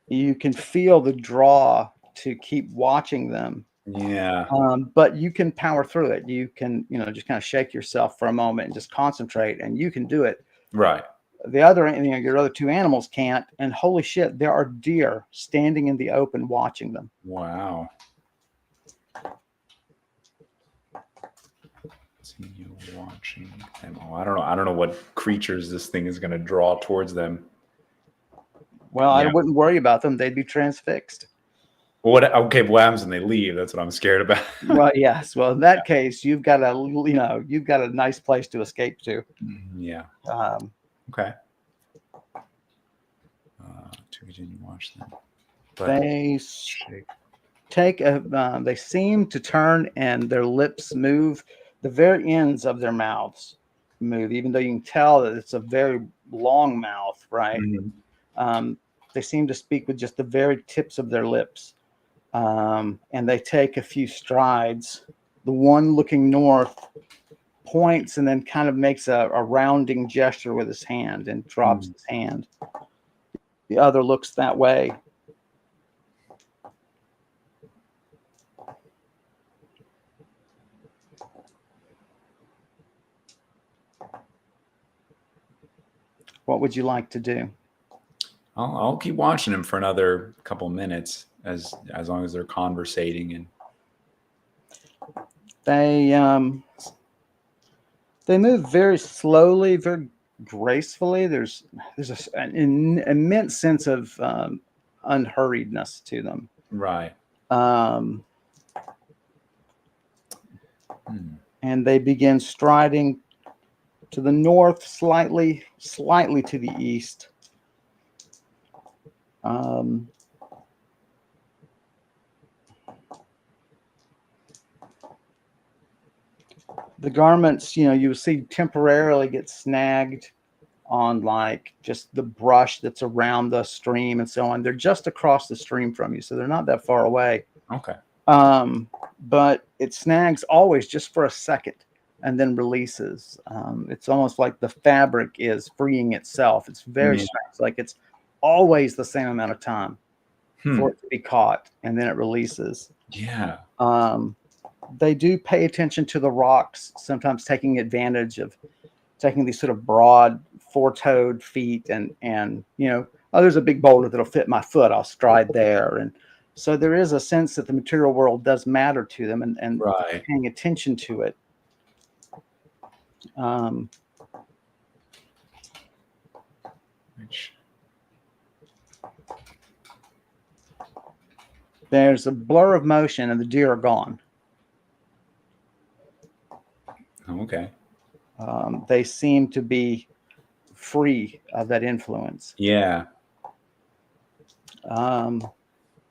You can feel the draw to keep watching them. Yeah. But you can power through it. You can, just kind of shake yourself for a moment and just concentrate, and you can do it. Right. The other, your other two animals can't. And holy shit, there are deer standing in the open watching them. Wow. See you watching them. Oh, I don't know what creatures this thing is going to draw towards them. Well, I wouldn't worry about them. They'd be transfixed. Well, okay, what happens when they leave? That's what I'm scared about. Well, yes. Well, in that case, you've got a nice place to escape to. Yeah. Okay. To continue watch them. But They they seem to turn and their lips move. The very ends of their mouths move, even though you can tell that it's a very long mouth, right? They seem to speak with just the very tips of their lips. And they take a few strides. The one looking north points and then kind of makes a rounding gesture with his hand and drops his hand. The other looks that way. What would you like to do? I'll keep watching him for another couple minutes as long as they're conversating, and they move very slowly, very gracefully. There's an immense sense of unhurriedness to them. Right. And they begin striding to the north, slightly to the east. The garments, you see temporarily get snagged on like just the brush that's around the stream and so on. They're just across the stream from you, so they're not that far away. Okay. But it snags always just for a second and then releases. It's almost like the fabric is freeing itself. It's very Yeah. strange. Like it's always the same amount of time Hmm. for it to be caught and then it releases. Yeah. They do pay attention to the rocks, sometimes taking advantage of taking these sort of broad four-toed feet and oh, there's a big boulder that'll fit my foot. I'll stride there. And so there is a sense that the material world does matter to them and Right. paying attention to it. Um, Which- there's a blur of motion and the deer are gone. Okay. They seem to be free of that influence. Yeah.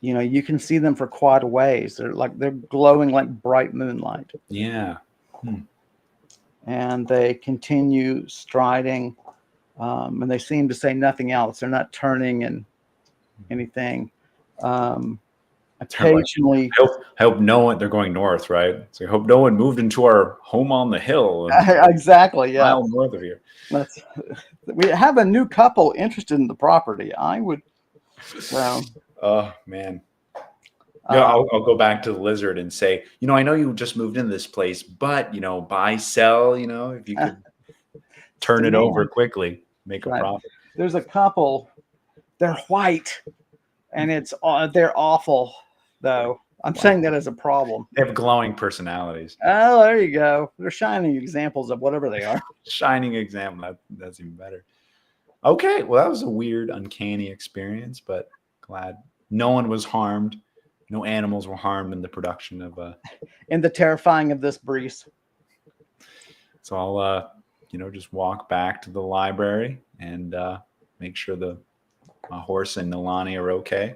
You can see them for quite a ways. They're glowing like bright moonlight. Yeah. Hmm. And they continue striding, and they seem to say nothing else. They're not turning and anything. Occasionally, I hope no one. They're going north, right? So I hope no one moved into our home on the hill, exactly, yeah. mile north of here. We have a new couple interested in the property. I would. Oh man. Yeah, I'll go back to the lizard and say, I know you just moved into this place, but buy, sell, if you could turn it over quickly, make a profit. There's a couple. They're white, and they're awful, though. I'm saying that as a problem. They have glowing personalities. Oh, there you go. They're shining examples of whatever they are. Shining example. That's even better. Okay, well, that was a weird, uncanny experience, but glad no one was harmed. No animals were harmed in the production of in the terrifying of this Brise. So I'll just walk back to the library and make sure my horse and Nilani are okay.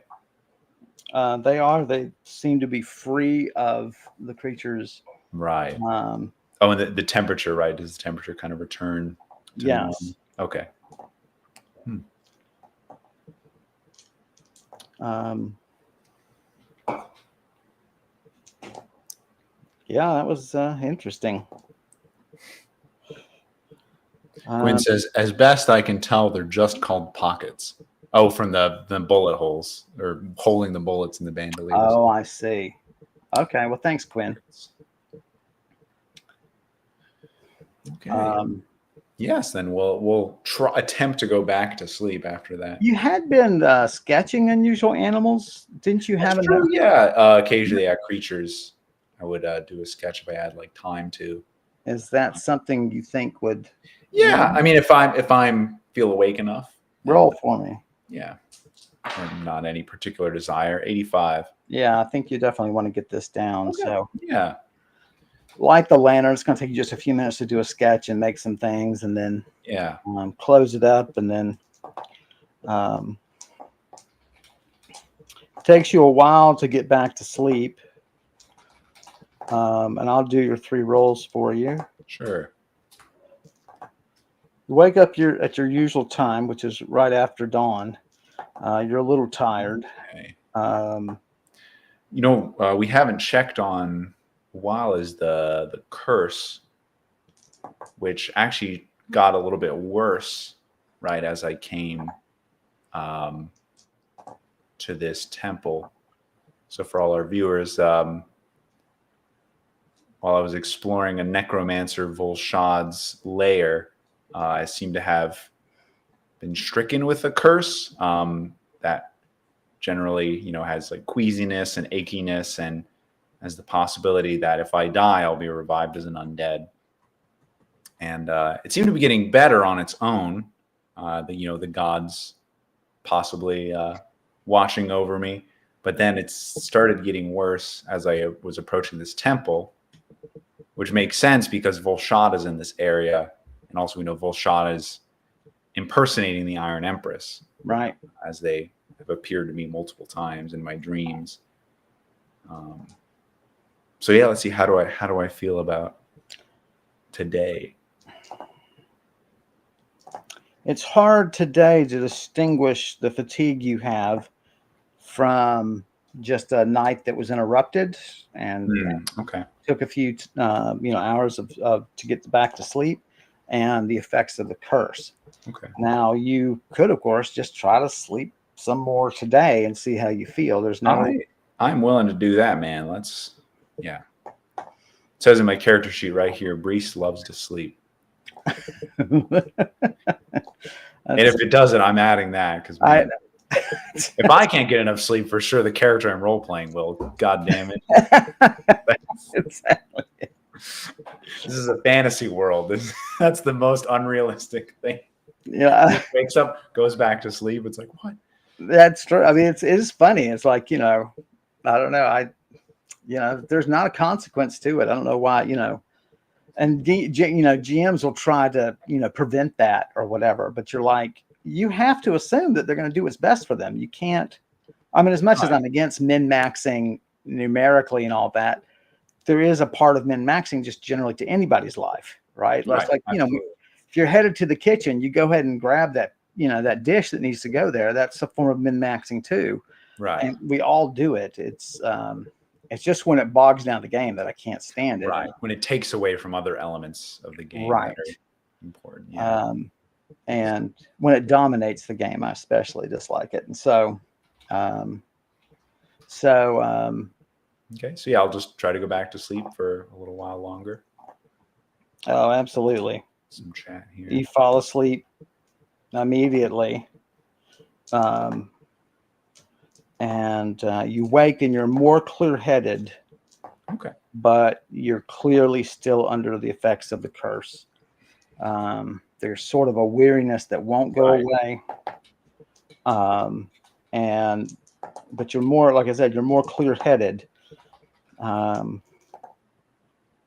They seem to be free of the creatures. Right. And the temperature, right? Does the temperature kind of return to normal? Okay. Yeah, that was interesting. Quinn says, as best I can tell, they're just called pockets. Oh, from the bullet holes, or holding the bullets in the bandoliers. Oh, I see. Okay, well, thanks, Quinn. Okay. Yes, then we'll attempt to go back to sleep after that. You had been sketching unusual animals, didn't you? That's true. Yeah, occasionally at creatures, I would do a sketch if I had like time to. Is that something you think would? Yeah, I mean, if I'm feel awake enough, roll for me. Yeah, or not any particular desire. 85. Yeah, I think you definitely want to get this down. Okay. So yeah, light the lantern. It's going to take you just a few minutes to do a sketch and make some things, and then close it up, and then it takes you a while to get back to sleep. And I'll do your 3 rolls for you. Sure. You wake up at your usual time, which is right after dawn. You're a little tired. Okay. We haven't checked on while is the curse, which actually got a little bit worse right as I came to this temple. So for all our viewers, while I was exploring a necromancer Volshad's lair, I seem to have been stricken with a curse that generally, has like queasiness and achiness, and has the possibility that if I die, I'll be revived as an undead. And it seemed to be getting better on its own. The gods possibly watching over me, but then it started getting worse as I was approaching this temple, which makes sense because Volshad is in this area. And also we know Volshad is impersonating the Iron Empress. Right. As they have appeared to me multiple times in my dreams. So yeah, let's see. How do I feel about today? It's hard today to distinguish the fatigue you have from just a night that was interrupted, and Okay. took a few hours of to get back to sleep, and the effects of the curse. Okay. Now you could, of course, just try to sleep some more today and see how you feel. There's no I'm willing to do that, man. Yeah. It says in my character sheet right here, Brise loves to sleep. And if it doesn't, I'm adding that because if I can't get enough sleep, for sure the character I'm role playing will. God damn it! Exactly. This is a fantasy world. That's the most unrealistic thing. Yeah, Wakes up, goes back to sleep. It's like, what? that's true. I mean, it is funny. It's like, I don't know. There's not a consequence to it. I don't know why. And GMs will try to prevent that or whatever. But you're like, you have to assume that they're going to do what's best for them. You can't. I mean, as much as I'm against min maxing numerically and all that, there is a part of min maxing just generally to anybody's life, right? It's like, if you're headed to the kitchen, you go ahead and grab that, that dish that needs to go there. That's a form of min maxing too. Right. And we all do it. It's just when it bogs down the game that I can't stand it. Right. When it takes away from other elements of the game right. that are important. Yeah. And when it dominates the game, I especially dislike it. And so, okay. So yeah, I'll just try to go back to sleep for a little while longer. Oh, absolutely. Some chat here. You fall asleep immediately. And you wake and you're more clear-headed. Okay. But you're clearly still under the effects of the curse. There's sort of a weariness that won't go away. But you're more, like I said, you're more clear-headed. And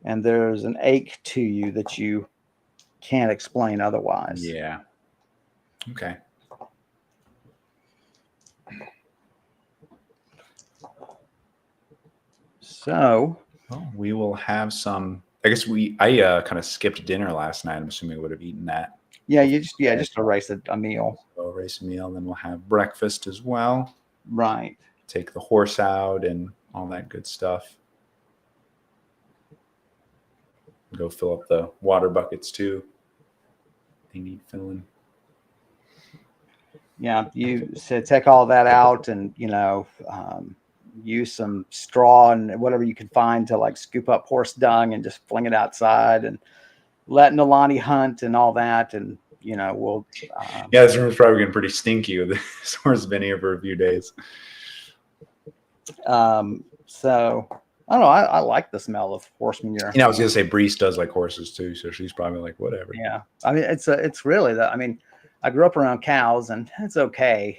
there's an ache to you that you can't explain otherwise. Yeah. Okay. So we will have some. I guess I kind of skipped dinner last night. I'm assuming we would have eaten that. Yeah, just erase a meal. So erase a meal, then we'll have breakfast as well. Right. Take the horse out and all that good stuff. Go fill up the water buckets too. They need filling. Yeah, you said take all that out and use some straw and whatever you can find to like scoop up horse dung and just fling it outside and let Nalani hunt and all that. And, we'll. This room's probably getting pretty stinky with this horse been here for a few days. So I don't know. I like the smell of horse manure. I was going to say Brise does like horses too. So she's probably like, whatever. Yeah. I mean, it's really I grew up around cows and it's okay.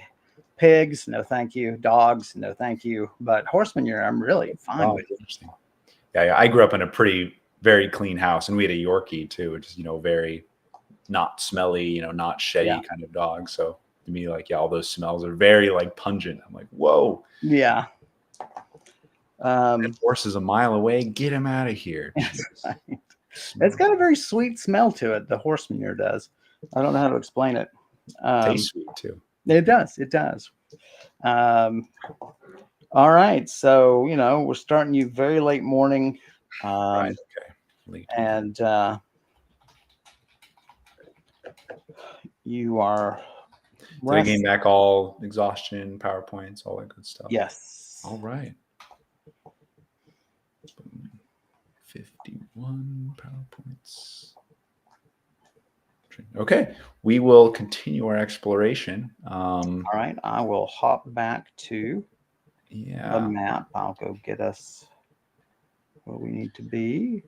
Pigs, no thank you. Dogs, no thank you. But horse manure, I'm really fine with. Interesting. Yeah, I grew up in a very clean house, and we had a Yorkie too, which is very not smelly, not sheddy kind of dog. So to me, all those smells are very pungent. I'm like, whoa. Yeah. That horse is a mile away. Get him out of here. Right. It's got a very sweet smell to it. The horse manure does. I don't know how to explain it. Tastes sweet too. It does. It does. All right. So, we're starting you very late morning. Right. Okay. Late. And you are. Did I gain back all exhaustion, PowerPoints, all that good stuff? Yes. All right. 51 PowerPoints. Okay, we will continue our exploration. All right, I will hop back to the map. I'll go get us where we need to be.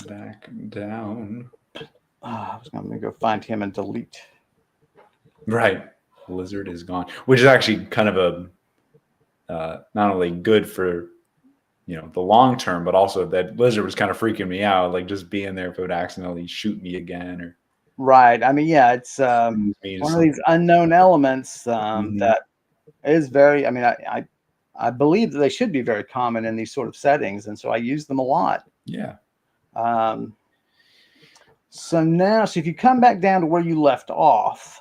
Back down. I was going to go find him and delete. Right, Lizard is gone, which is actually kind of not only good for the long term, but also that Lizard was kind of freaking me out, just being there if it would accidentally shoot me again or. Right. I mean, yeah, it's one of these unknown elements that is very. I mean, I believe that they should be very common in these sort of settings, and so I use them a lot. Yeah. So if you come back down to where you left off,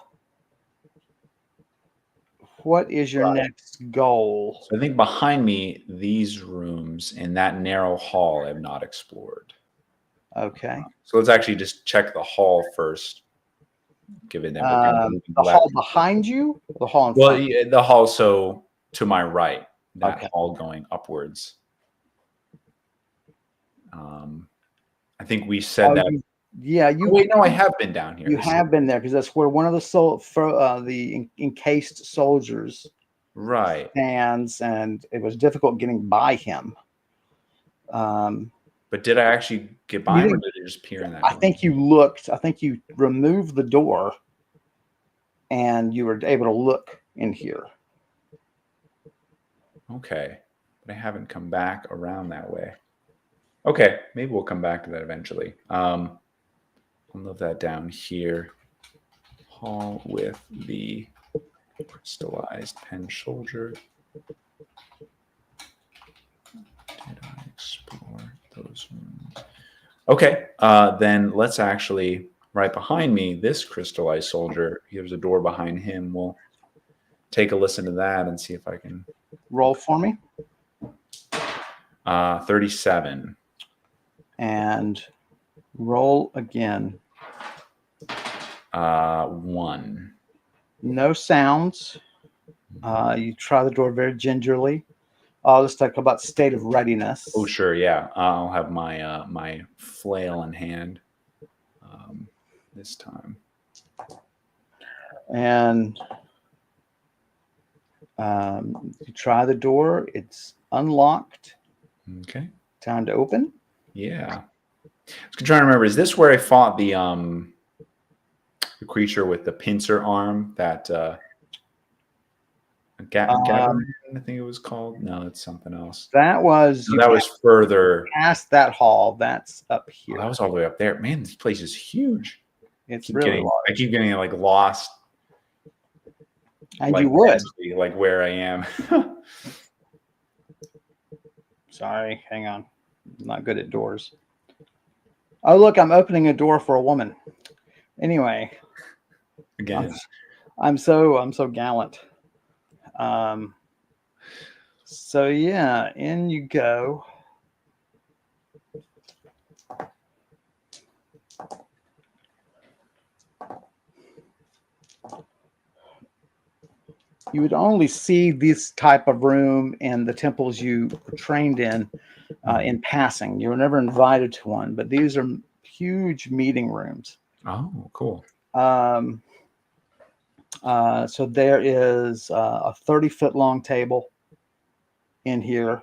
what is your Right. next goal? So I think behind me, these rooms in that narrow hall I have not explored. Okay. So let's actually just check the hall first, given that we're going to be moving The hall left. behind you, or the hall in Well, front? yeah, the hall, so to my right, that Okay. hall going upwards. I think we said Oh, that. yeah, Oh, wait, no, I have been down here. you This is have been there because that's where one of the encased soldiers right. stands, and it was difficult getting by him. But did I actually get You by him, or didn't. did I just peer in that I door? think you looked. I think you removed the door, and you were able to look in here. Okay, but I haven't come back around that way. Okay, maybe we'll come back to that eventually. I'll move that down here. Hall with the crystallized pen soldier. Did I explore those rooms? Okay, then let's actually, right behind me, this crystallized soldier, there's a door behind him. We'll take a listen to that and see if I can. Roll for me, 37. and roll again. 1. No sounds. You try the door very gingerly. Let's talk about state of readiness. Oh, sure, yeah. I'll have my my flail in hand this time. And you try the door. It's unlocked. Okay. Time to open. Yeah. I was trying to remember. Is this where I fought the creature with the pincer arm that Gavin, I think it was called? No, it's something else. That was No, that was further past that hall. That's up Oh, here. that was all the way up there. Man, this place is huge. It's really large. I keep getting like lost. And like, you would. mentally, like where I am. Sorry, hang on. I'm not good at doors. Oh, look, I'm opening a door for a woman. Anyway, Again. I'm so gallant. So yeah, in you go. You would only see this type of room in the temples you were trained in passing. You were never invited to one, but these are huge meeting rooms. Oh, cool. So there is a 30-foot long table in here.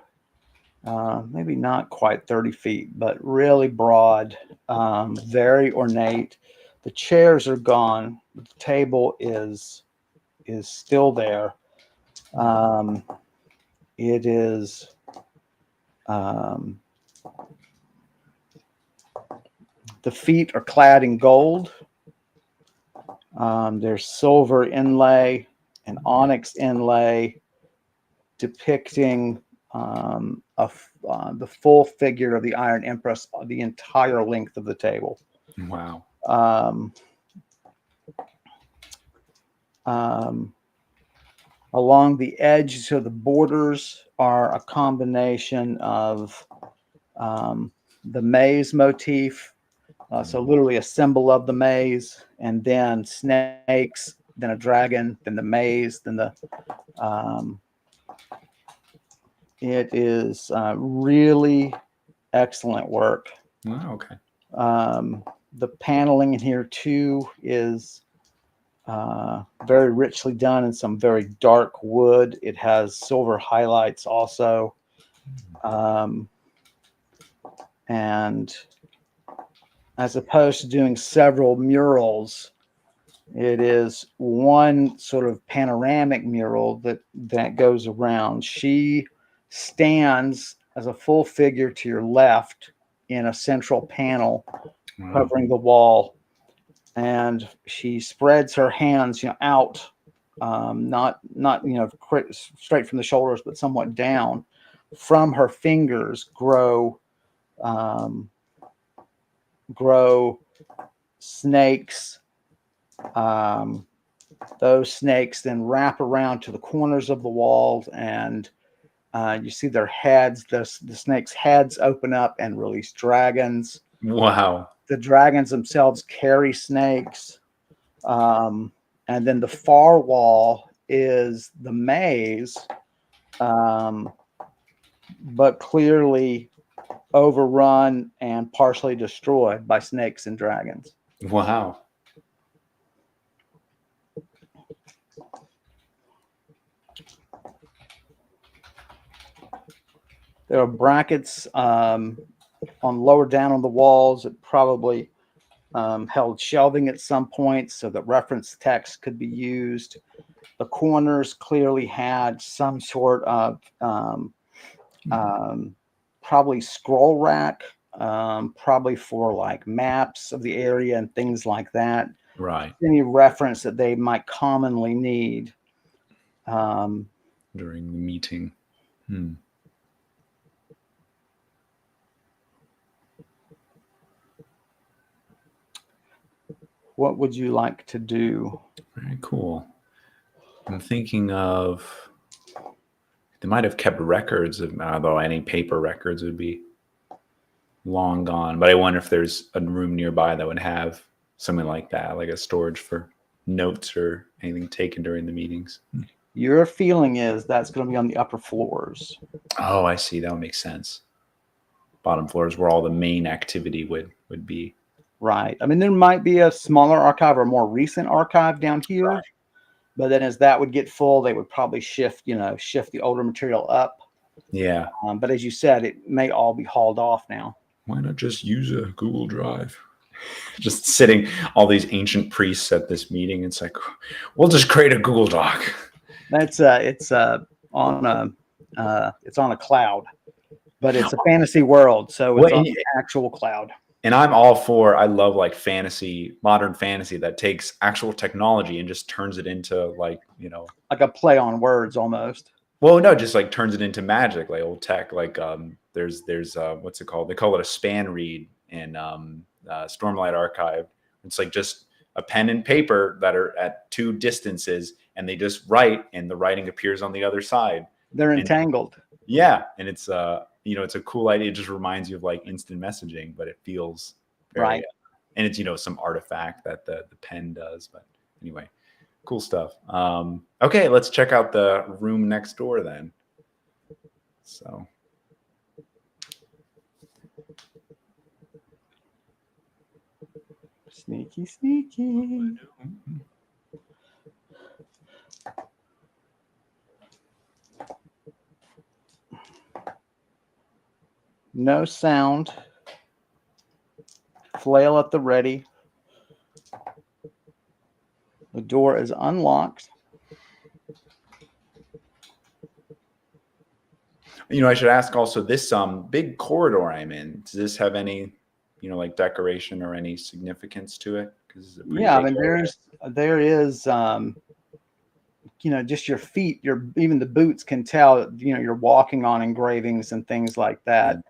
Maybe not quite 30 feet, but really broad, very ornate. The chairs are gone. But the table is still there. It is the feet are clad in gold. There's silver inlay and onyx inlay depicting the full figure of the Iron Empress, the entire length of the table. Wow. Along the edge, so the borders are a combination of the maze motif, so literally a symbol of the maze, and then snakes, then a dragon, then the maze, then the it is really excellent work. Oh, okay. The paneling in here too is very richly done in some very dark wood. It has silver highlights also. And as opposed to doing several murals, it is one sort of panoramic mural that goes around. She stands as a full figure to your left in a central panel covering the wall, and she spreads her hands, out, not straight from the shoulders, but somewhat down. From her fingers grow snakes, Those snakes then wrap around to the corners of the walls, and you see their heads. The snakes' heads open up and release dragons. Wow. The dragons themselves carry snakes. And then the far wall is the maze, but clearly overrun and partially destroyed by snakes and dragons. Wow. There are brackets on lower down on the walls that probably held shelving at some point so that reference text could be used. The corners clearly had some sort of probably scroll rack, probably for like maps of the area and things like that. Right. Any reference that they might commonly need. During the meeting. What would you like to do? Very cool. I'm thinking of, they might have kept records of, although any paper records would be long gone. But I wonder if there's a room nearby that would have something like that, like a storage for notes or anything taken during the meetings. Your feeling is that's going to be on the upper floors. Oh, I see. That would make sense. Bottom floors where all the main activity would be. Right. I mean, there might be a smaller archive or a more recent archive down here. Right. But then as that would get full, they would probably shift the older material up. Yeah. But as you said, it may all be hauled off now. Why not just use a Google Drive? Just sitting, all these ancient priests at this meeting. It's like, we'll just create a Google Doc. It's on a cloud, but it's a fantasy world, so it's on the actual cloud. And I'm all for, I love like fantasy, modern fantasy that takes actual technology and just turns it into like a play on words almost. Well, no, just like turns it into magic, like old tech. Like there's what's it called? They call it a span read in Stormlight Archive. It's like just a pen and paper that are at two distances, and they just write, and the writing appears on the other side. They're entangled. Yeah, and it's it's a cool idea. It just reminds you of like instant messaging, but it feels very, right. And it's some artifact that the pen does. But anyway, cool stuff. Okay, let's check out the room next door then. So. Sneaky, sneaky. No sound. Flail at the ready. The door is unlocked. I should ask also, this big corridor I'm in, does this have any, like decoration or any significance to it? Yeah, I mean, there is, just your feet, even the boots can tell, you're walking on engravings and things like that. Yeah.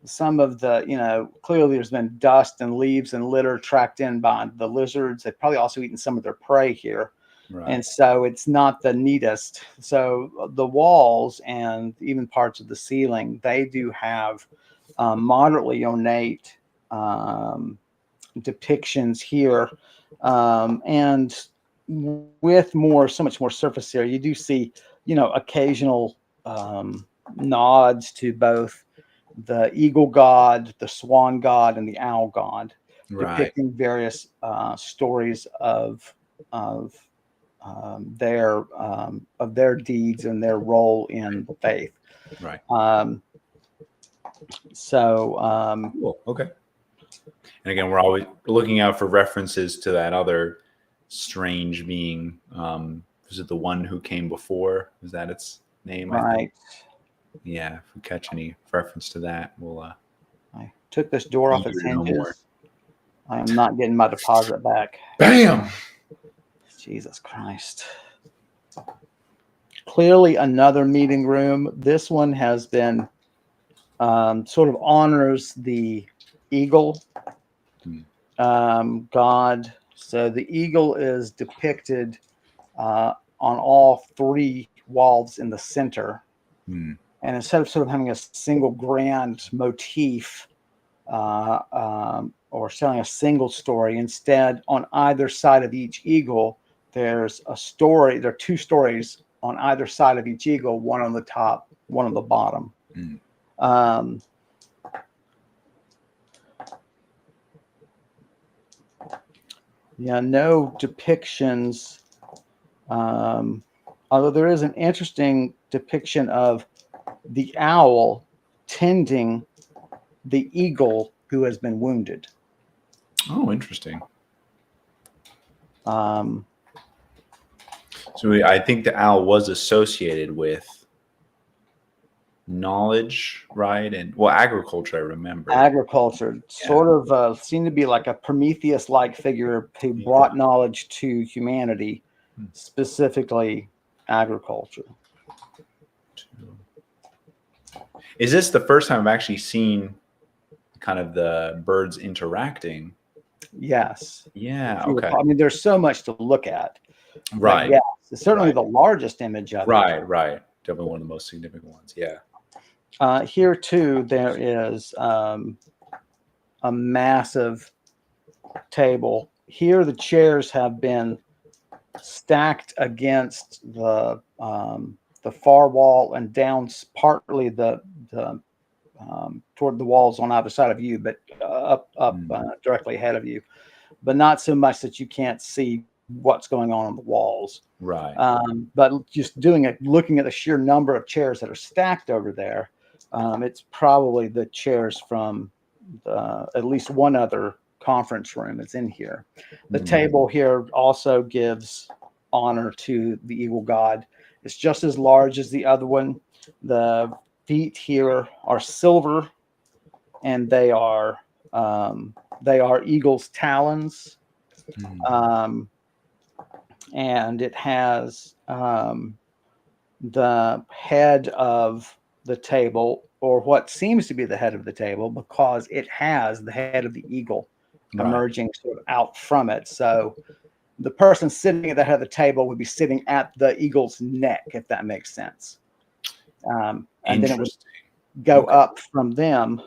Some of the, clearly there's been dust and leaves and litter tracked in by the lizards. They've probably also eaten some of their prey here. Right. And so it's not the neatest. So the walls and even parts of the ceiling, they do have moderately ornate depictions here. And with so much more surface area, you do see, occasional nods to both the eagle god, the swan god, and the owl god, right, depicting various stories of their deeds and their role in the faith. Right. Cool. Okay. And again, we're always looking out for references to that other strange being. Was it the one who came before? Was that its name? Right. I think? Yeah. If we catch any reference to that, we'll. I took this door off its hinges. I am not getting my deposit back. Bam! Jesus Christ. Clearly another meeting room. This one has been sort of honors the eagle god. So the eagle is depicted on all three walls in the center. Hmm. And instead of sort of having a single grand motif or telling a single story, instead, on either side of each eagle, there's a story. There are two stories on either side of each eagle, one on the top, one on the bottom. Hmm. Yeah, no depictions. Although there is an interesting depiction of the owl tending the eagle who has been wounded. Oh, interesting. Um, So I think the owl was associated with knowledge, right? And well, agriculture, I remember. Agriculture sort of seemed to be like a Prometheus-like figure who brought knowledge to humanity, specifically agriculture. Is this the first time I've actually seen kind of the birds interacting? Yes. Yeah. Okay. I mean, there's so much to look at. Right. Yes, it's certainly Right. the largest image of it. Right. Definitely one of the most significant ones. Yeah. Here too, there is a massive table. Here, the chairs have been stacked against the far wall and down partly the toward the walls on either side of you, but up directly ahead of you, but not so much that you can't see what's going on the walls. Right. But just looking at the sheer number of chairs that are stacked over there, it's probably the chairs from at least one other conference room is in here. The table here also gives honor to the eagle god. It's just as large as the other one. The feet here are silver, and they are eagle's talons. And it has the head of the table, or what seems to be the head of the table, because it has the head of the eagle emerging sort of out from it. So the person sitting at the head of the table would be sitting at the eagle's neck, if that makes sense. And then it would go up from them.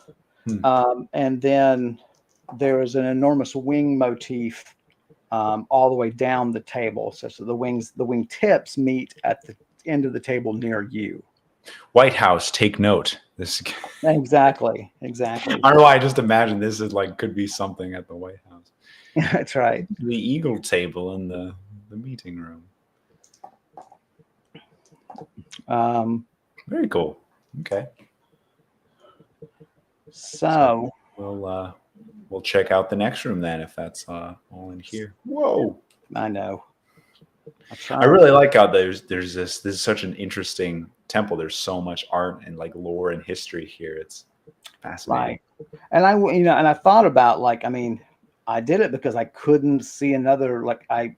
And then there is an enormous wing motif all the way down the table, such that the wing tips meet at the end of the table near you. White House, take note. This Exactly. I don't know why I just imagine this is like could be something at the White House. That's right. The eagle table in the meeting room. Very cool. Okay. So we'll check out the next room then if that's all in here. Whoa. I know. I really like how there's this is such an interesting temple. There's so much art and like lore and history here. It's fascinating. Right. And I thought about, like, I mean, I did it because I couldn't see another, like, I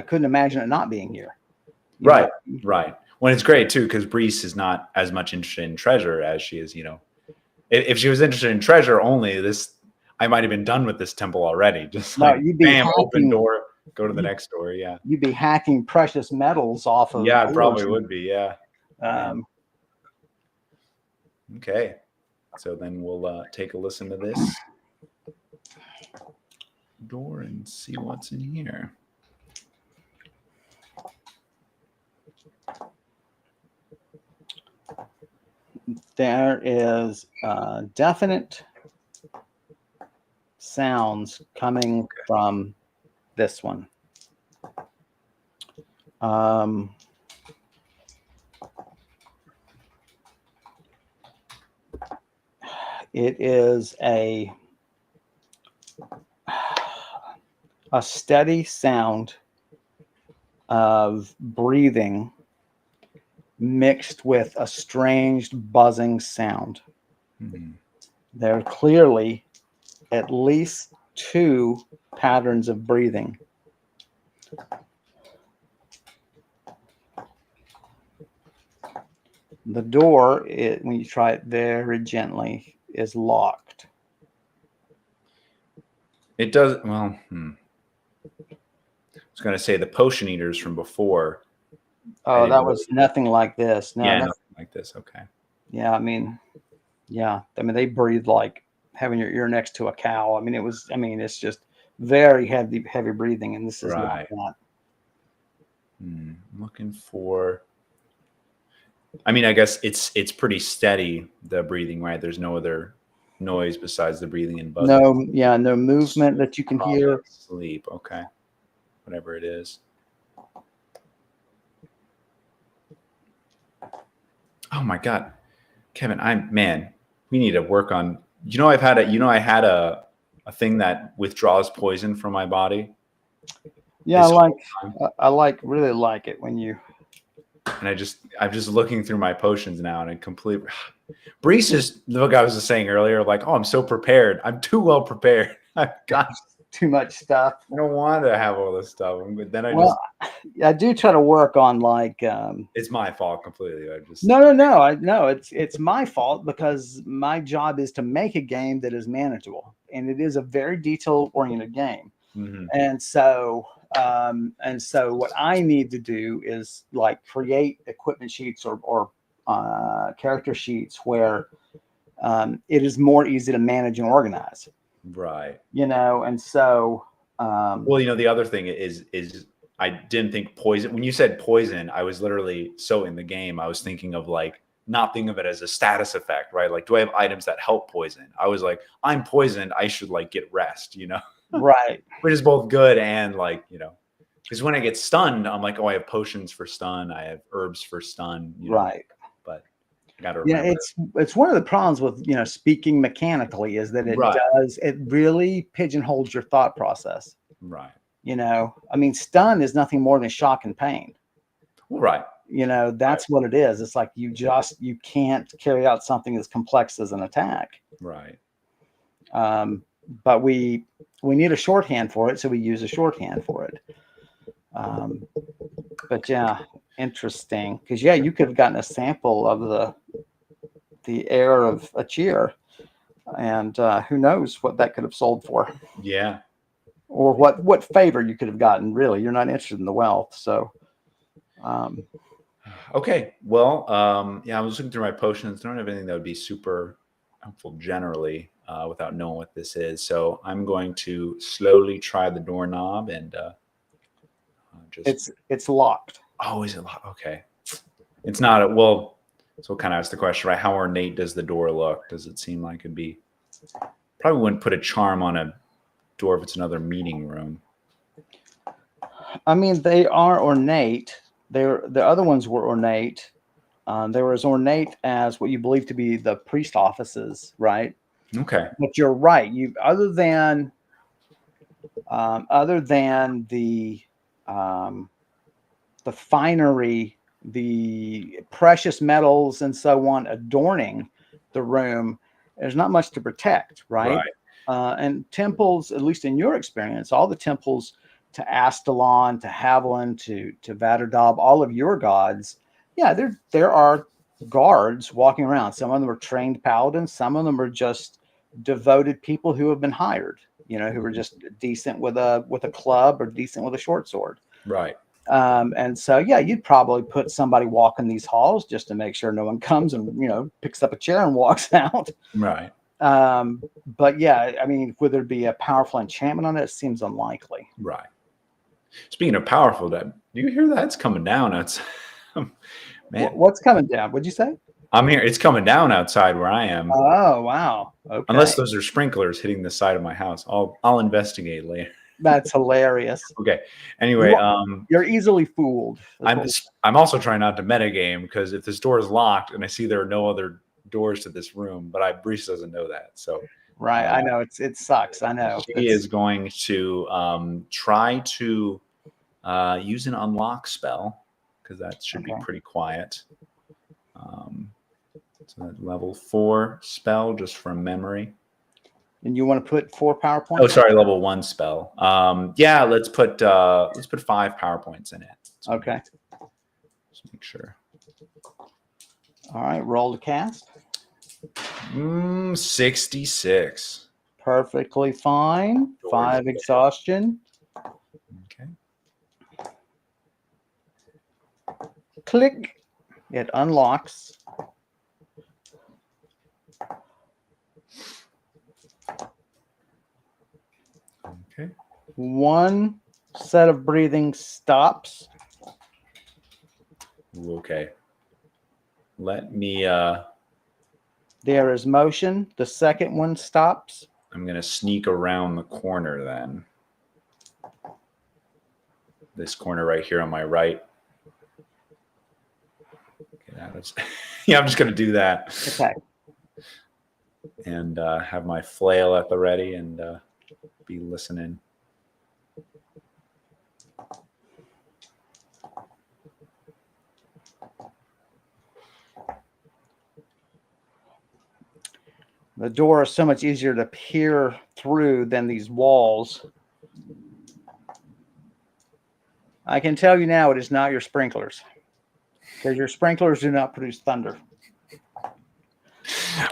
couldn't imagine it not being here. Right. When it's great too, because Brise is not as much interested in treasure as she is, if she was interested in treasure only, I might have been done with this temple already. Just like, bam, open door, go to the next door. Yeah. You'd be hacking precious metals off of. Yeah, it probably would be. Yeah. Okay. So then we'll take a listen to this door and see what's in here. There is definite sounds coming from this one. It is a steady sound of breathing mixed with a strange buzzing sound. There are clearly at least two patterns of breathing. The door, when you try it very gently, is locked. It does. Well, was going to say the potion eaters from before. Oh, that was nothing like this. No, yeah, nothing like this. Okay. Yeah, I mean, they breathe like having your ear next to a cow. I mean, it's just very heavy breathing, and this is not that. I'm looking for. I mean, I guess it's pretty steady, the breathing, right? There's no other noise besides the breathing and buzzing. No movement that you can hear. Sleep, okay. Whatever it is. Oh my God, Kevin, we need to work on. I had a thing that withdraws poison from my body. Yeah, I really like it when you. And I'm just looking through my potions now, and I completely. Brise is look. I was just saying earlier, like, oh, I'm so prepared. I'm too well prepared. I've got too much stuff. I don't want to have all this stuff, but then I do try to work on like. It's my fault completely. No. It's my fault because my job is to make a game that is manageable, and it is a very detail-oriented game. Mm-hmm. And so what I need to do is like create equipment sheets or character sheets where it is more easy to manage and organize. Right. And so. Well, the other thing is I didn't think poison. When you said poison, I was literally so in the game. I was thinking of like not thinking of it as a status effect, right? Like, do I have items that help poison? I was like, I'm poisoned. I should like get rest, Right. Which is both good and like, because when I get stunned, I'm like, oh, I have potions for stun. I have herbs for stun. Right. But I got to remember. Yeah, it's one of the problems with, speaking mechanically is that it really pigeonholes your thought process. Right. I mean, stun is nothing more than shock and pain. Right. That's what it is. It's like you can't carry out something as complex as an attack. Right. But we need a shorthand for it, so we use a shorthand for it. But yeah, interesting. Because you could have gotten a sample of the air of a cheer, and who knows what that could have sold for. Yeah. Or what favor you could have gotten. Really, you're not interested in the wealth, so. Okay. Well, I was looking through my potions. I don't have anything that would be super helpful generally without knowing what this is. So I'm going to slowly try the doorknob and it's locked. Oh, is it locked? Okay. It's not well. So we'll kind of ask the question, right? How ornate does the door look? Does it seem like it'd be? Probably wouldn't put a charm on a door if it's another meeting room. I mean, they are ornate. The other ones were ornate. They were as ornate as what you believe to be the priest offices, right? Okay. But you're right. Other than the finery, the precious metals, and so on adorning the room, there's not much to protect, right? And temples, at least in your experience, all the temples to Astalon, to Haviland, to Vaterdab, all of your gods, there are guards walking around. Some of them are trained paladins. Some of them are just devoted people who have been hired, who are just decent with a club or decent with a short sword. Right. And so, you'd probably put somebody walking these halls just to make sure no one comes and, picks up a chair and walks out. Right. But I mean, would there be a powerful enchantment on it? It seems unlikely. Right. Speaking of powerful, do you hear that? It's coming down. It's man. What's coming down? What'd you say? I'm here. It's coming down outside where I am. Oh, wow. Okay. Unless those are sprinklers hitting the side of my house. I'll investigate later. That's hilarious. Okay. Anyway, you're easily fooled. I'm also trying not to metagame because if this door is locked and I see there are no other doors to this room, but Brise doesn't know that. So right, I know it sucks. I know she is going to try to use an unlock spell because that should be pretty quiet. So that level 4 spell just from memory. And you want to put 4 power points? Oh, sorry, level 1 spell. Let's put 5 power points in it. Okay. Just make sure. All right, roll to cast. 66. Perfectly fine. 5 exhaustion. Okay. Click. It unlocks. Okay. One set of breathing stops. Ooh, okay. Let me There is motion. The second one stops. I'm gonna sneak around the corner then. This corner right here on my right. Get out of yeah, I'm just gonna do that. Okay. And have my flail at the ready and be listening. The door is so much easier to peer through than these walls. I can tell you now it is not your sprinklers, because your sprinklers do not produce thunder.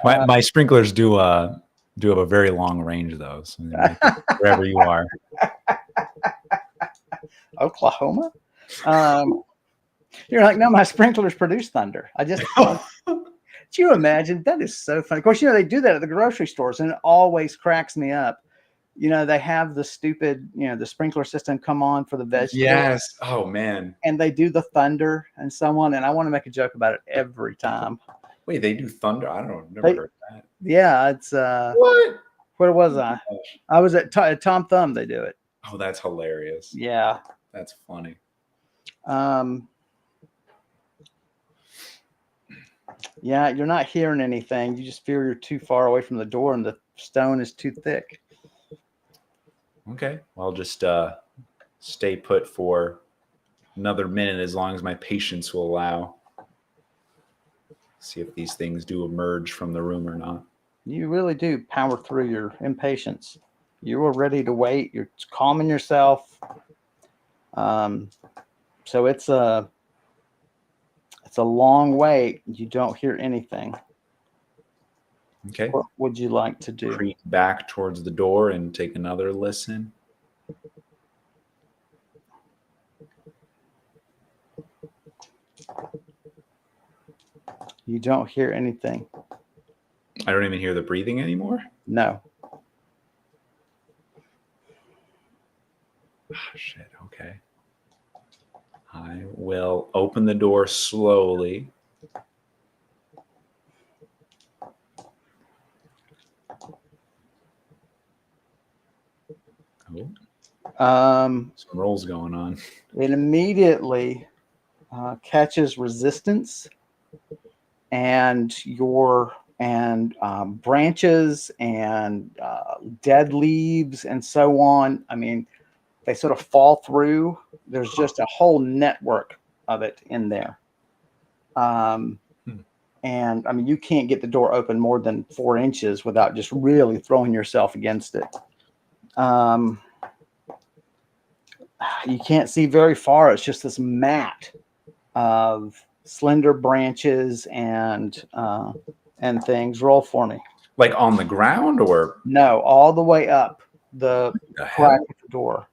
My sprinklers do have a very long range though, so they make it wherever you are. Oklahoma? You're like, no, my sprinklers produce thunder. Do you imagine? That is so funny. Of course, they do that at the grocery stores, and it always cracks me up. They have the stupid, the sprinkler system come on for the vegetables. Yes. Oh man. And they do the thunder and so on. And I want to make a joke about it every time. Wait, they do thunder? I don't never heard that. Yeah, it's What? Where was I? I was at Tom Thumb. They do it. Oh, that's hilarious. Yeah. That's funny. Yeah, you're not hearing anything. You just feel you're too far away from the door and the stone is too thick. Okay. Well, I'll just stay put for another minute as long as my patience will allow. See if these things do emerge from the room or not. You really do power through your impatience. You were ready to wait. You're calming yourself. So it's a long wait. You don't hear anything. Okay. What would you like to do? Creep back towards the door and take another listen. You don't hear anything. I don't even hear the breathing anymore? No. Oh, shit. Okay. I will open the door slowly. Oh. Some rolls going on. It immediately catches resistance, and branches and dead leaves and so on. I mean, they sort of fall through. There's just a whole network of it in there. And I mean, you can't get the door open more than 4 inches without just really throwing yourself against it. You can't see very far. It's just this mat of slender branches and things. Roll for me. Like on the ground or? No, all the way up the crack of the door.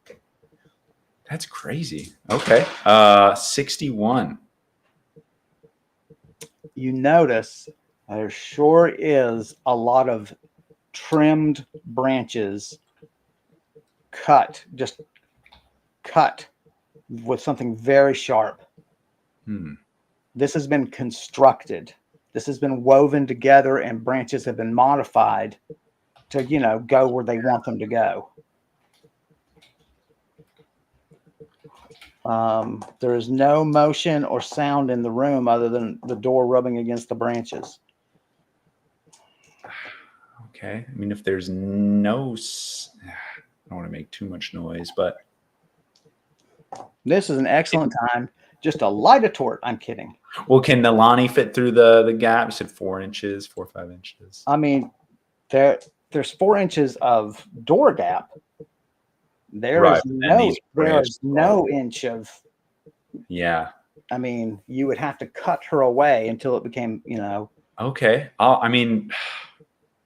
That's crazy. Okay. 61. You notice there sure is a lot of trimmed branches cut with something very sharp. This has been constructed. This has been woven together, and branches have been modified to, go where they want them to go. There is no motion or sound in the room other than the door rubbing against the branches. Okay. I mean, if there's no, I don't want to make too much noise, but this is an excellent time just to light a torch. I'm kidding. Well, can the Lonnie fit through the gap? You said 4 inches, 4 or 5 inches. I mean, there's 4 inches of door gap. There is no inch of. Yeah. I mean, you would have to cut her away until it became, Okay. I mean,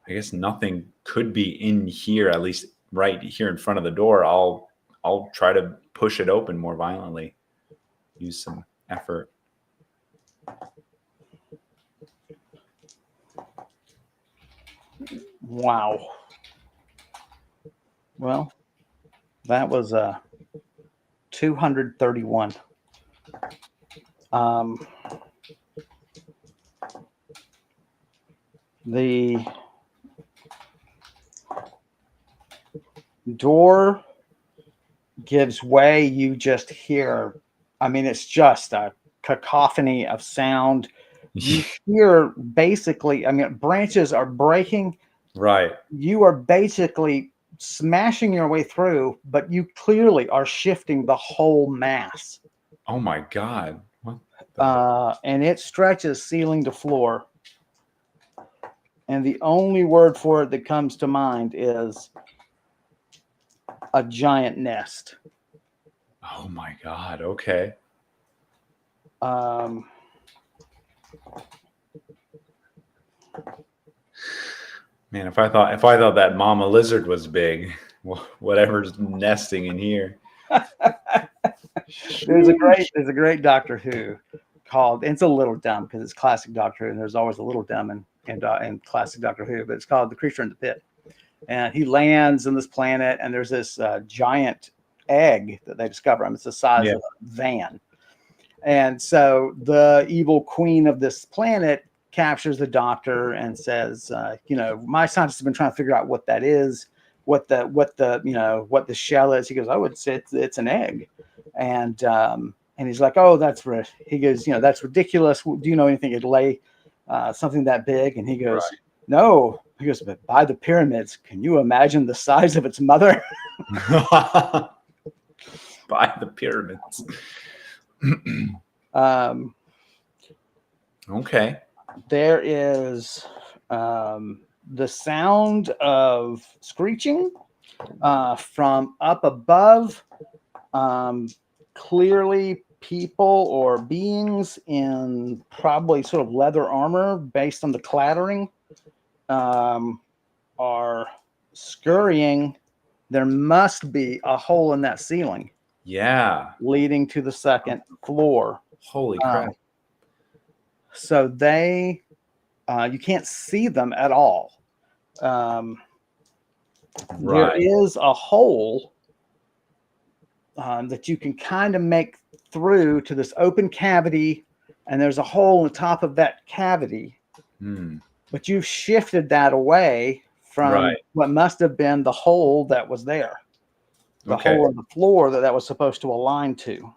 I guess nothing could be in here, at least right here in front of the door. I'll try to push it open more violently. Use some effort. Wow. Well, that was 231. Um, the door gives way. You just hear, I mean, it's just a cacophony of sound. You hear basically, I mean, branches are breaking. Right. You are basically smashing your way through, but you clearly are shifting the whole mass. Oh my God. What? And it stretches ceiling to floor. And the only word for it that comes to mind is a giant nest. Oh my God. Okay. Um, Man, if I thought that mama lizard was big, whatever's nesting in here. there's a great Doctor Who called, and it's a little dumb because it's classic Doctor Who, and there's always a little dumb in classic Doctor Who, but it's called The Creature in the Pit. And he lands on this planet, and there's this giant egg that they discover. I mean, it's the size of a van. And so the evil queen of this planet captures the Doctor and says, my scientists have been trying to figure out what that is, what the shell is. He goes, oh, it's an egg. And he's like, oh, he goes, that's ridiculous. Do you know anything that'd lay something that big? And he goes, no. He goes, but by the pyramids, can you imagine the size of its mother? By the pyramids. Okay. There is the sound of screeching from up above. Clearly people or beings in probably sort of leather armor based on the clattering are scurrying. There must be a hole in that ceiling. Yeah. Leading to the second floor. Holy crap. So they, you can't see them at all. There is a hole that you can kind of make through to this open cavity, and there's a hole on the top of that cavity. But you've shifted that away from what must have been the hole that was there. The hole in the floor that was supposed to align to.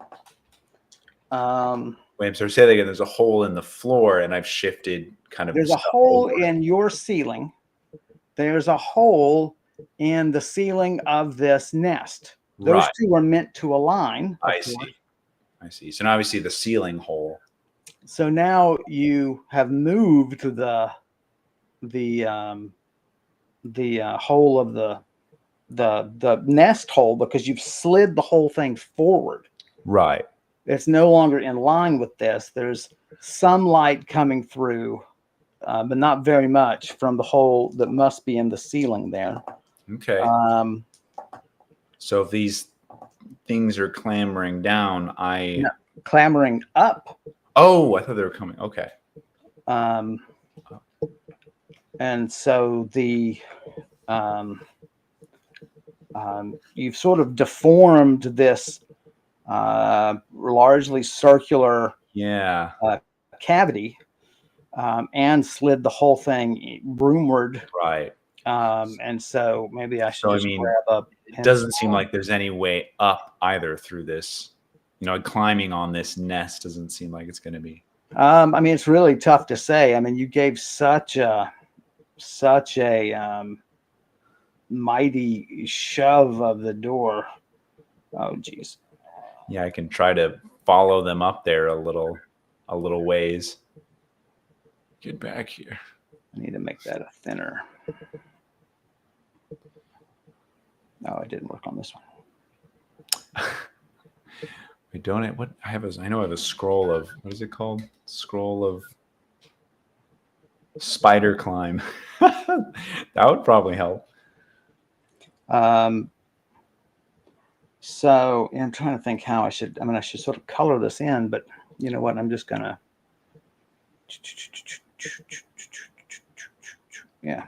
Wait, so say that again. There's a hole in the floor, and I've shifted kind of. There's a hole in your ceiling. There's a hole in the ceiling of this nest. Those two are meant to align. I see. So now we see the ceiling hole. So now you have moved the hole of the nest hole because you've slid the whole thing forward. Right. It's no longer in line with this. There's some light coming through, but not very much from the hole that must be in the ceiling there. Okay. So if these things are clambering down, clambering up. Oh, I thought they were coming. Okay. And so you've sort of deformed this largely circular cavity and slid the whole thing roomward. Right. And so maybe I should grab up. It doesn't seem like there's any way up either through this. Climbing on this nest doesn't seem like it's going to be. I mean, it's really tough to say. I mean, you gave such a mighty shove of the door. Oh, geez. Yeah, I can try to follow them up there a little ways. Get back here. I need to make that a thinner. No, it didn't work on this one. I know I have a scroll of, what is it called? Scroll of spider climb. That would probably help. So I'm trying to think how I should sort of color this in, but you know what? I'm just gonna Yeah.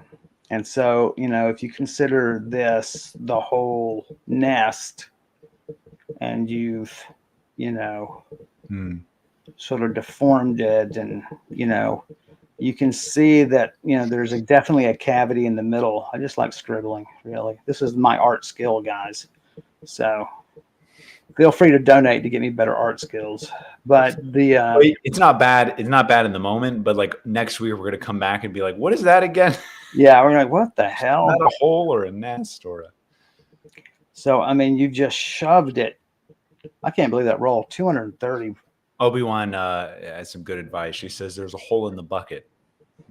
And so, if you consider this the whole nest and you've, you know, Hmm. sort of deformed it and, you can see that, there's definitely a cavity in the middle. I just like scribbling, really. This is my art skill, guys. So feel free to donate to get me better art skills. But It's not bad. It's not bad in the moment, but like next week we're gonna come back and be like, "What is that again? yeah, we're like, what the Is hell? that a hole or a nest or a?" So, I mean, you just shoved it. I can't believe that roll. 230. Obi-Wan has some good advice. She says there's a hole in the bucket,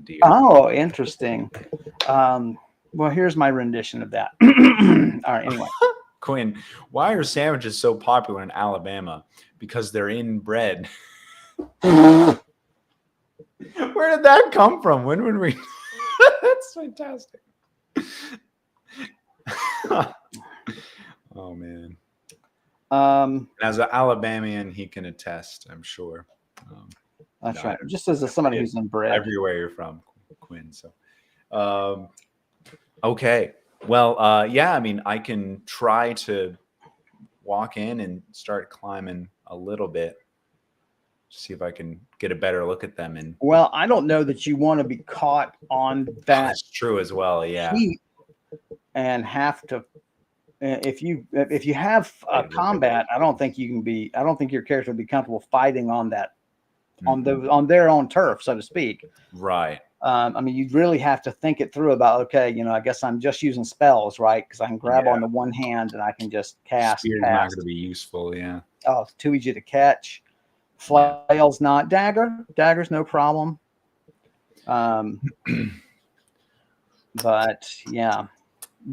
dear. Oh, interesting. Well, here's my rendition of that. All right, anyway. Quinn, why are sandwiches so popular in Alabama? Because they're in bread. Where did that come from? When would we? That's fantastic. Oh man. As an Alabamian, he can attest, I'm sure. That's right. Just as somebody who's in bread. Everywhere you're from, Quinn. So, okay. Well, yeah. I mean, I can try to walk in and start climbing a little bit, see if I can get a better look at them. And well, I don't know that you want to be caught on that. That's true as well. Yeah. Heat and have to. If you have combat, I don't think you can be. I don't think your character would be comfortable fighting on that, on their own turf, so to speak. Right. I mean, you'd really have to think it through about, okay, I guess I'm just using spells, right? Because I can grab on the one hand and I can just cast. Spear's not going to be useful, yeah. Oh, it's too easy to catch. Flail's not. Dagger's no problem. But yeah.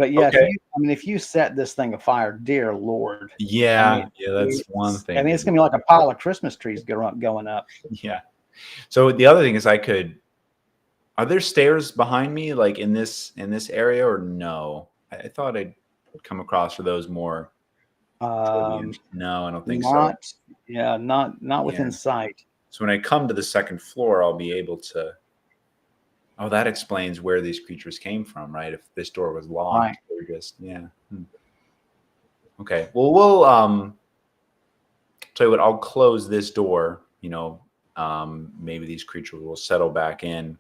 Okay. If you set this thing afire, dear Lord. Yeah, that's one thing. I mean, it's going to be like a pile of Christmas trees going up. Yeah. So the other thing is are there stairs behind me, like in this area, or no? I thought I'd come across for those more. No, I don't think so. Yeah, not within sight. So when I come to the second floor, I'll be able to. Oh, that explains where these creatures came from, right? If this door was locked, right. They're just Okay. Well, we'll tell you what. I'll close this door. Maybe these creatures will settle back in.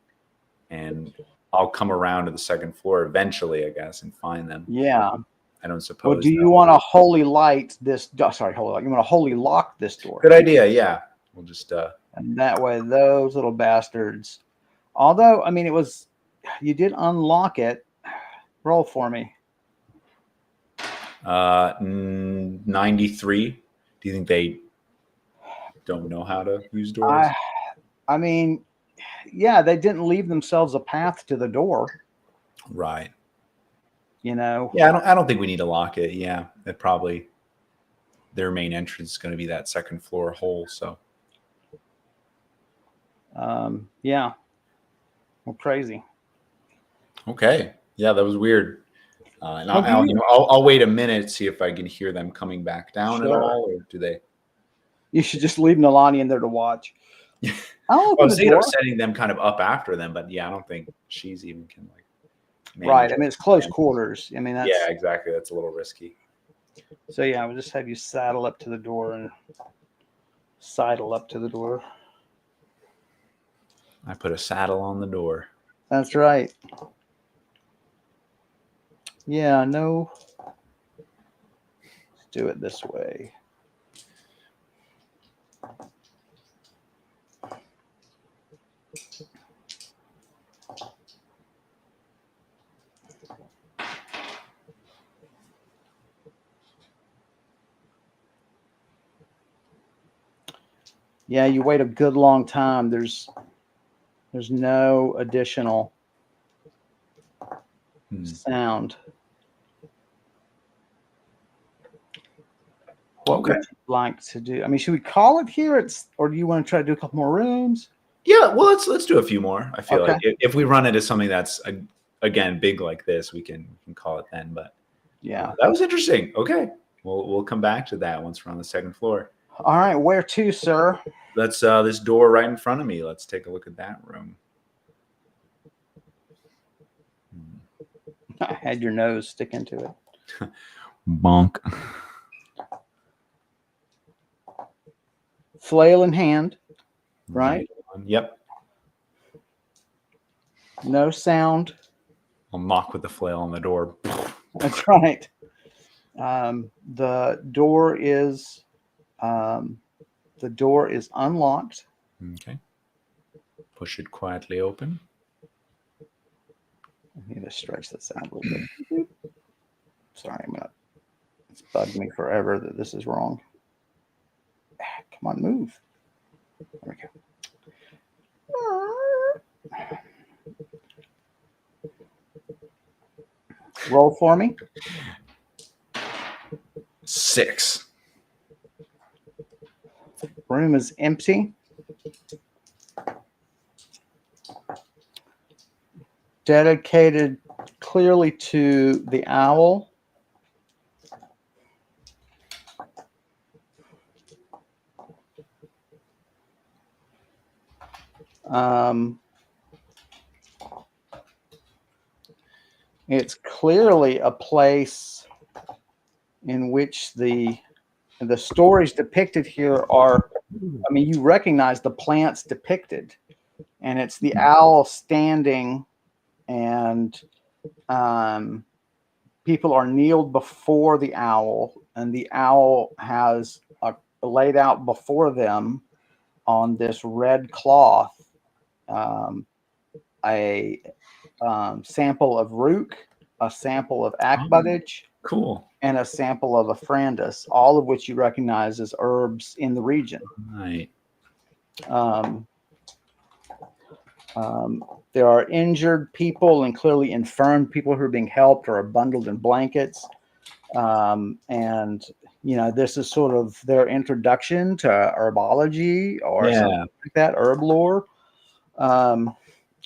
And I'll come around to the second floor eventually, I guess, and find them. Yeah. I don't suppose. Well, do you want to holy light this? Sorry, holy light. You want to holy lock this door? Good idea. Yeah. We'll just. And that way, those little bastards. Although, I mean, you did unlock it. Roll for me. 93. Do you think they don't know how to use doors? I mean, yeah, they didn't leave themselves a path to the door. Right. Yeah, I don't think we need to lock it. Yeah, that probably their main entrance is going to be that second floor hole. So. Yeah. Well, crazy. Okay. Yeah, that was weird. And I'll wait a minute, see if I can hear them coming back down at all, or do they? You should just leave Nalani in there to watch. I was thinking of setting them kind of up after them, but yeah, I don't think she's even can like. Right. I mean, it's close quarters. I mean, yeah, exactly. That's a little risky. So yeah, I would just have you saddle up to the door and sidle up to the door. I put a saddle on the door. That's right. Yeah, no. Let's do it this way. Yeah, you wait a good long time. There's no additional sound. What would you like to do? I mean, should we call it here? Or do you want to try to do a couple more rooms? Yeah, well, let's do a few more. I feel like if we run into something that's again big like this, we can call it then. But yeah, that was interesting. Okay, we'll come back to that once we're on the second floor. All right, where to, sir? Let's this door right in front of me. Let's take a look at that room. I had your nose stick into it. Bonk. Flail in hand, right? Yep. No sound. I'll knock with the flail on the door. That's right. The door is unlocked. Okay. Push it quietly open. I need to stretch that sound a little bit. Sorry, it's bugged me forever that this is wrong. Come on, move. There we go. Roll for me. 6. Room is empty. Dedicated clearly to the owl. It's clearly a place in which the stories depicted here are, I mean, you recognize the plants depicted, and it's the owl standing, and people are kneeled before the owl, and the owl has laid out before them on this red cloth a sample of rook, a sample of akbadich, Cool. and a sample of afrandis, all of which you recognize as herbs in the region. Right. There are injured people and clearly infirm people who are being helped or are bundled in blankets. And, you know, this is sort of their introduction to herbology or something like that, herb lore.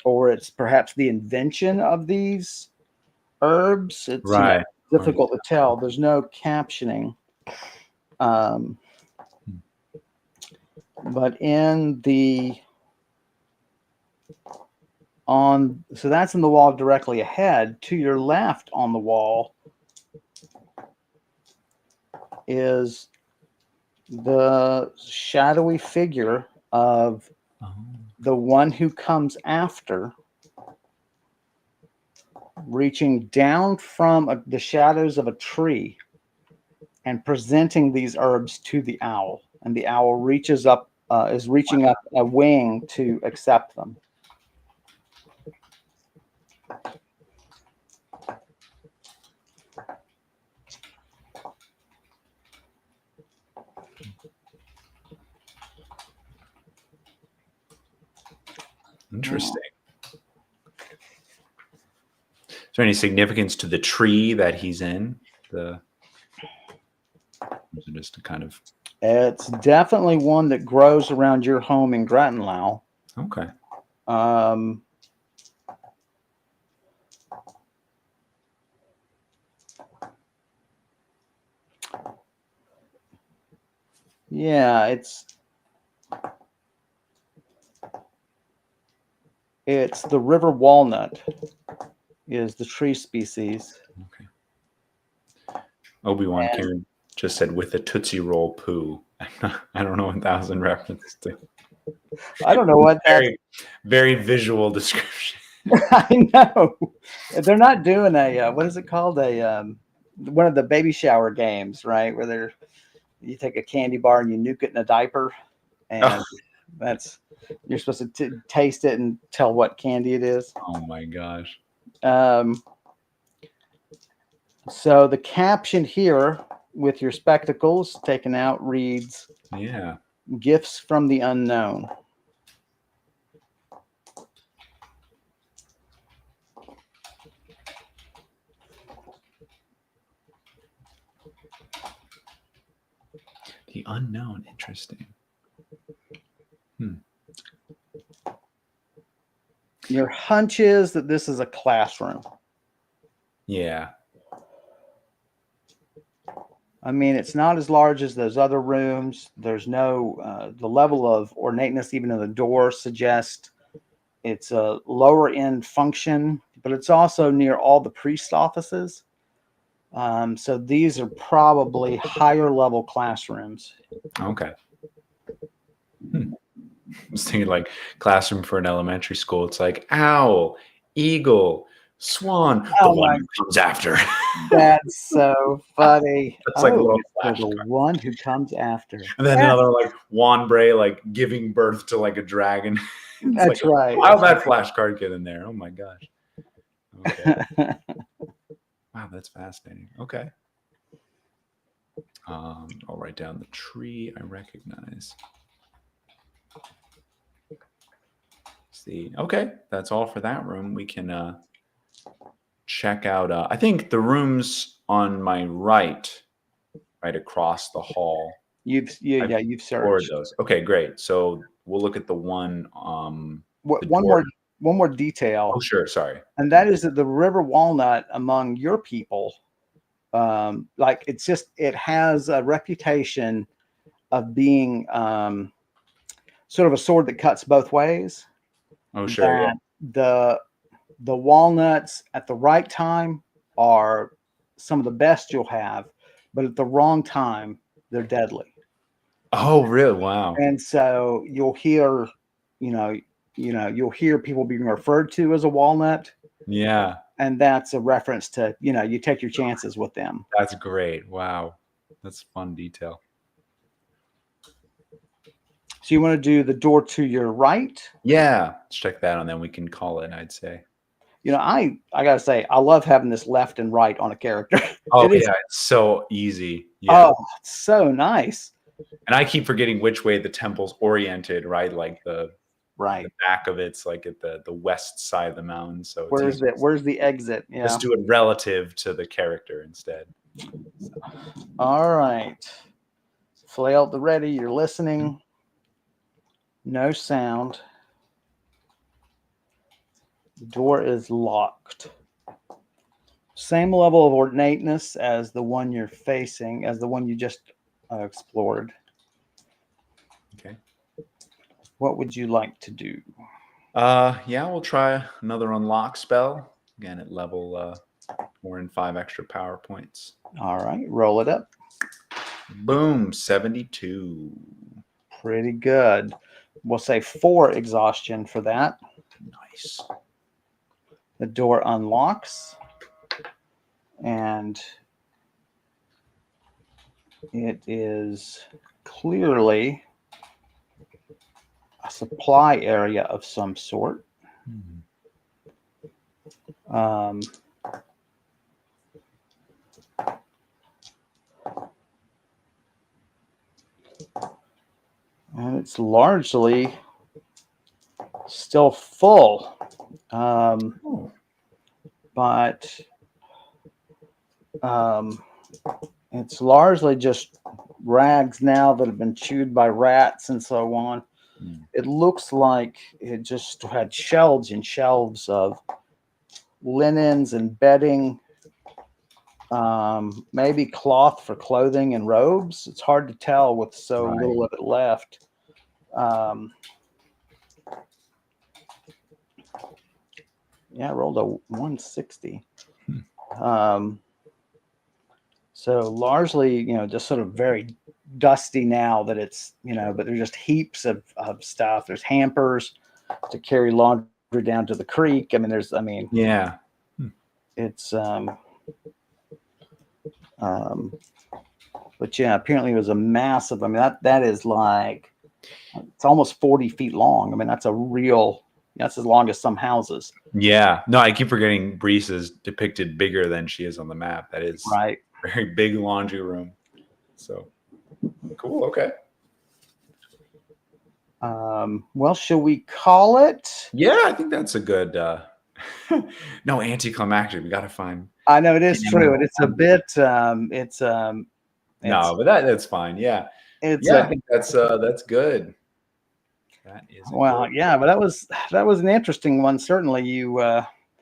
Or it's perhaps the invention of these herbs. It's right. Difficult to tell. There's no captioning. But in the so that's in the wall directly ahead. To your left on the wall is the shadowy figure of the one who comes after, reaching down from the shadows of a tree and presenting these herbs to the owl. And the owl reaches up, is reaching up a wing to accept them. Interesting. Is there any significance to the tree that he's in? Is it just a kind of... It's definitely one that grows around your home in Grattenlau. Okay. Yeah, it's the river walnut is the tree species. Okay. Obi-Wan Karen just said with a Tootsie Roll poo. I don't know what that was in reference to. I don't know what very visual description. I know. They're not doing what is it called? One of the baby shower games, right? Where you take a candy bar and you nuke it in a diaper, and you're supposed to taste it and tell what candy it is. Oh my gosh. So the caption here with your spectacles taken out reads, "Gifts from the unknown." The unknown. Interesting. Your hunch is that this is a classroom. Yeah. I mean, it's not as large as those other rooms. There's no, the level of ornateness, even in the door, suggests it's a lower end function, but it's also near all the priest offices. So these are probably higher level classrooms. Okay. I was thinking like classroom for an elementary school. It's like owl, eagle, swan, the Oh one my, who comes after. that's so funny. That's like a Oh, little it's for the flashcard. one who comes after. And then Yeah, another like Wanbray like giving birth to like a dragon. It's like that's right. how'd that flashcard get in there? Oh my gosh. Okay. That's Wow, that's fascinating. Okay. I'll write down the tree I recognize. See, okay, that's all for that room. We can check out. I think the rooms on my right across the hall. you've I've you've explored searched. those. Okay, great. So we'll look at the one. The One door. more Oh, detail, sure. Sorry. and that is that the river walnut among your people, like it has a reputation of being sort of a sword that cuts both ways. Oh, sure. Yeah. That the walnuts at the right time are some of the best you'll have, but at the wrong time they're deadly. Oh, really? Wow. And so you'll hear, you know, you'll hear people being referred to as a walnut, Yeah, and that's a reference to, you take your chances with them. that's great. Wow, that's a fun detail. So you want to do the door to your right. Yeah, let's check that out, and then we can call it. I'd say. I gotta say, I love having this left and right on a character. Oh It is, yeah, it's so easy. Yeah, oh, it's so nice. and I keep forgetting which way the temple's oriented. Right, like the Right. back of it's like at the west side of the mountain. So it's Where's easy. the where's the exit? Yeah. Let's do it relative to the character instead. All right. Flail at the ready. You're listening. No sound. The door is locked. Same level of ornateness as the one you're facing, as the one you just explored. Okay. What would you like to do? Yeah, we'll try another unlock spell again at level 4 and 5 extra power points. All right, roll it up. Boom, 72. Pretty good. We'll say 4 exhaustion for that. Nice. The door unlocks, and it is clearly a supply area of some sort. Um, and it's largely still full. But it's largely just rags now that have been chewed by rats and so on. It looks like it just had shelves and shelves of linens and bedding, maybe cloth for clothing and robes. It's hard to tell with so little of it left. Yeah, I rolled a 160. So largely, just sort of very dusty now that it's, but there's just heaps of stuff. There's hampers to carry laundry down to the creek. Yeah. It's, but yeah, apparently it was a massive, that is like, it's almost 40 feet long. That's as long as some houses. Yeah. No, I keep forgetting Brise is depicted bigger than she is on the map. That is right. Very big laundry room. So cool. Okay. Well, shall we call it? Yeah, I think that's a good no anticlimactic. We gotta find I know it is true, and it's a bit no, but that's fine. Yeah. I think that's good. That is well, yeah, but that was an interesting one. Certainly, you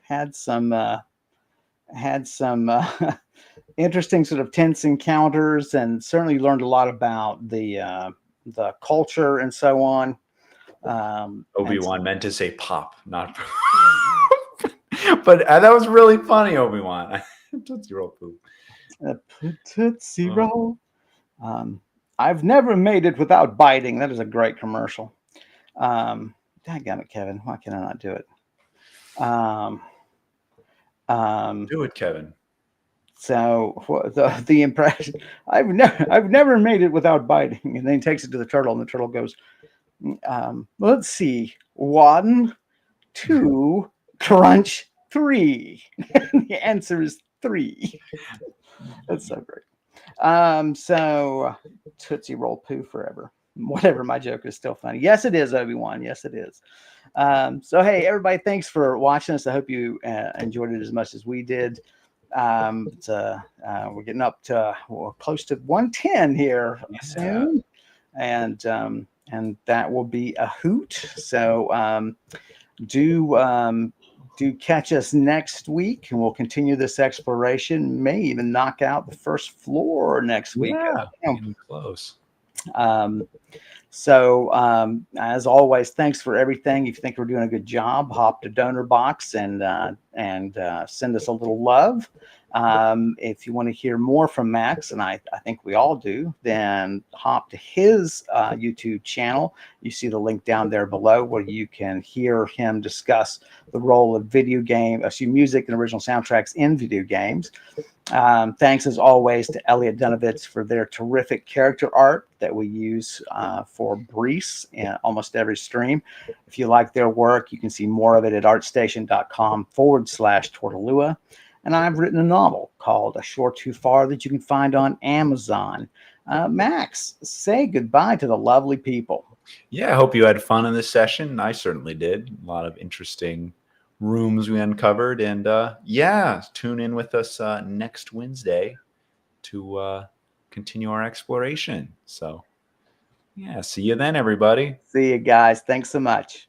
had some interesting sort of tense encounters, and certainly learned a lot about the culture and so on. Obi-Wan meant to say pop, not but that was really funny, Obi-Wan. Tootsie Roll poop. Tootsie Roll. I've never made it without biting. That is a great commercial. Daggone it, Kevin. Why can I not do it? Do it, Kevin. So the impression, I've never made it without biting. And then he takes it to the turtle, and the turtle goes, let's see, 1, 2, crunch, 3. And the answer is 3. That's so great. So Tootsie Roll poo forever. Whatever, my joke is still funny. Yes, it is, Obi-Wan. Yes, it is. So hey, everybody, thanks for watching us. I hope you enjoyed it as much as we did. We're getting up to close to 110 here soon, and that will be a hoot. So do catch us next week, and we'll continue this exploration. May even knock out the first floor next week. Getting close. So as always, thanks for everything. If you think we're doing a good job, hop to Donor Box and send us a little love. If you want to hear more from Max, and I think we all do, then hop to his YouTube channel. You see the link down there below where you can hear him discuss the role of music and original soundtracks in video games. Thanks as always to Elliot Dunovitz for their terrific character art that we use for Brise in almost every stream. If you like their work, you can see more of it at artstation.com/Tortolua. And I've written a novel called A Shore Too Far that you can find on Amazon. Max, say goodbye to the lovely people. Yeah, I hope you had fun in this session. I certainly did. A lot of interesting rooms we uncovered. And tune in with us next Wednesday to continue our exploration. So, yeah, see you then, everybody. See you guys. Thanks so much.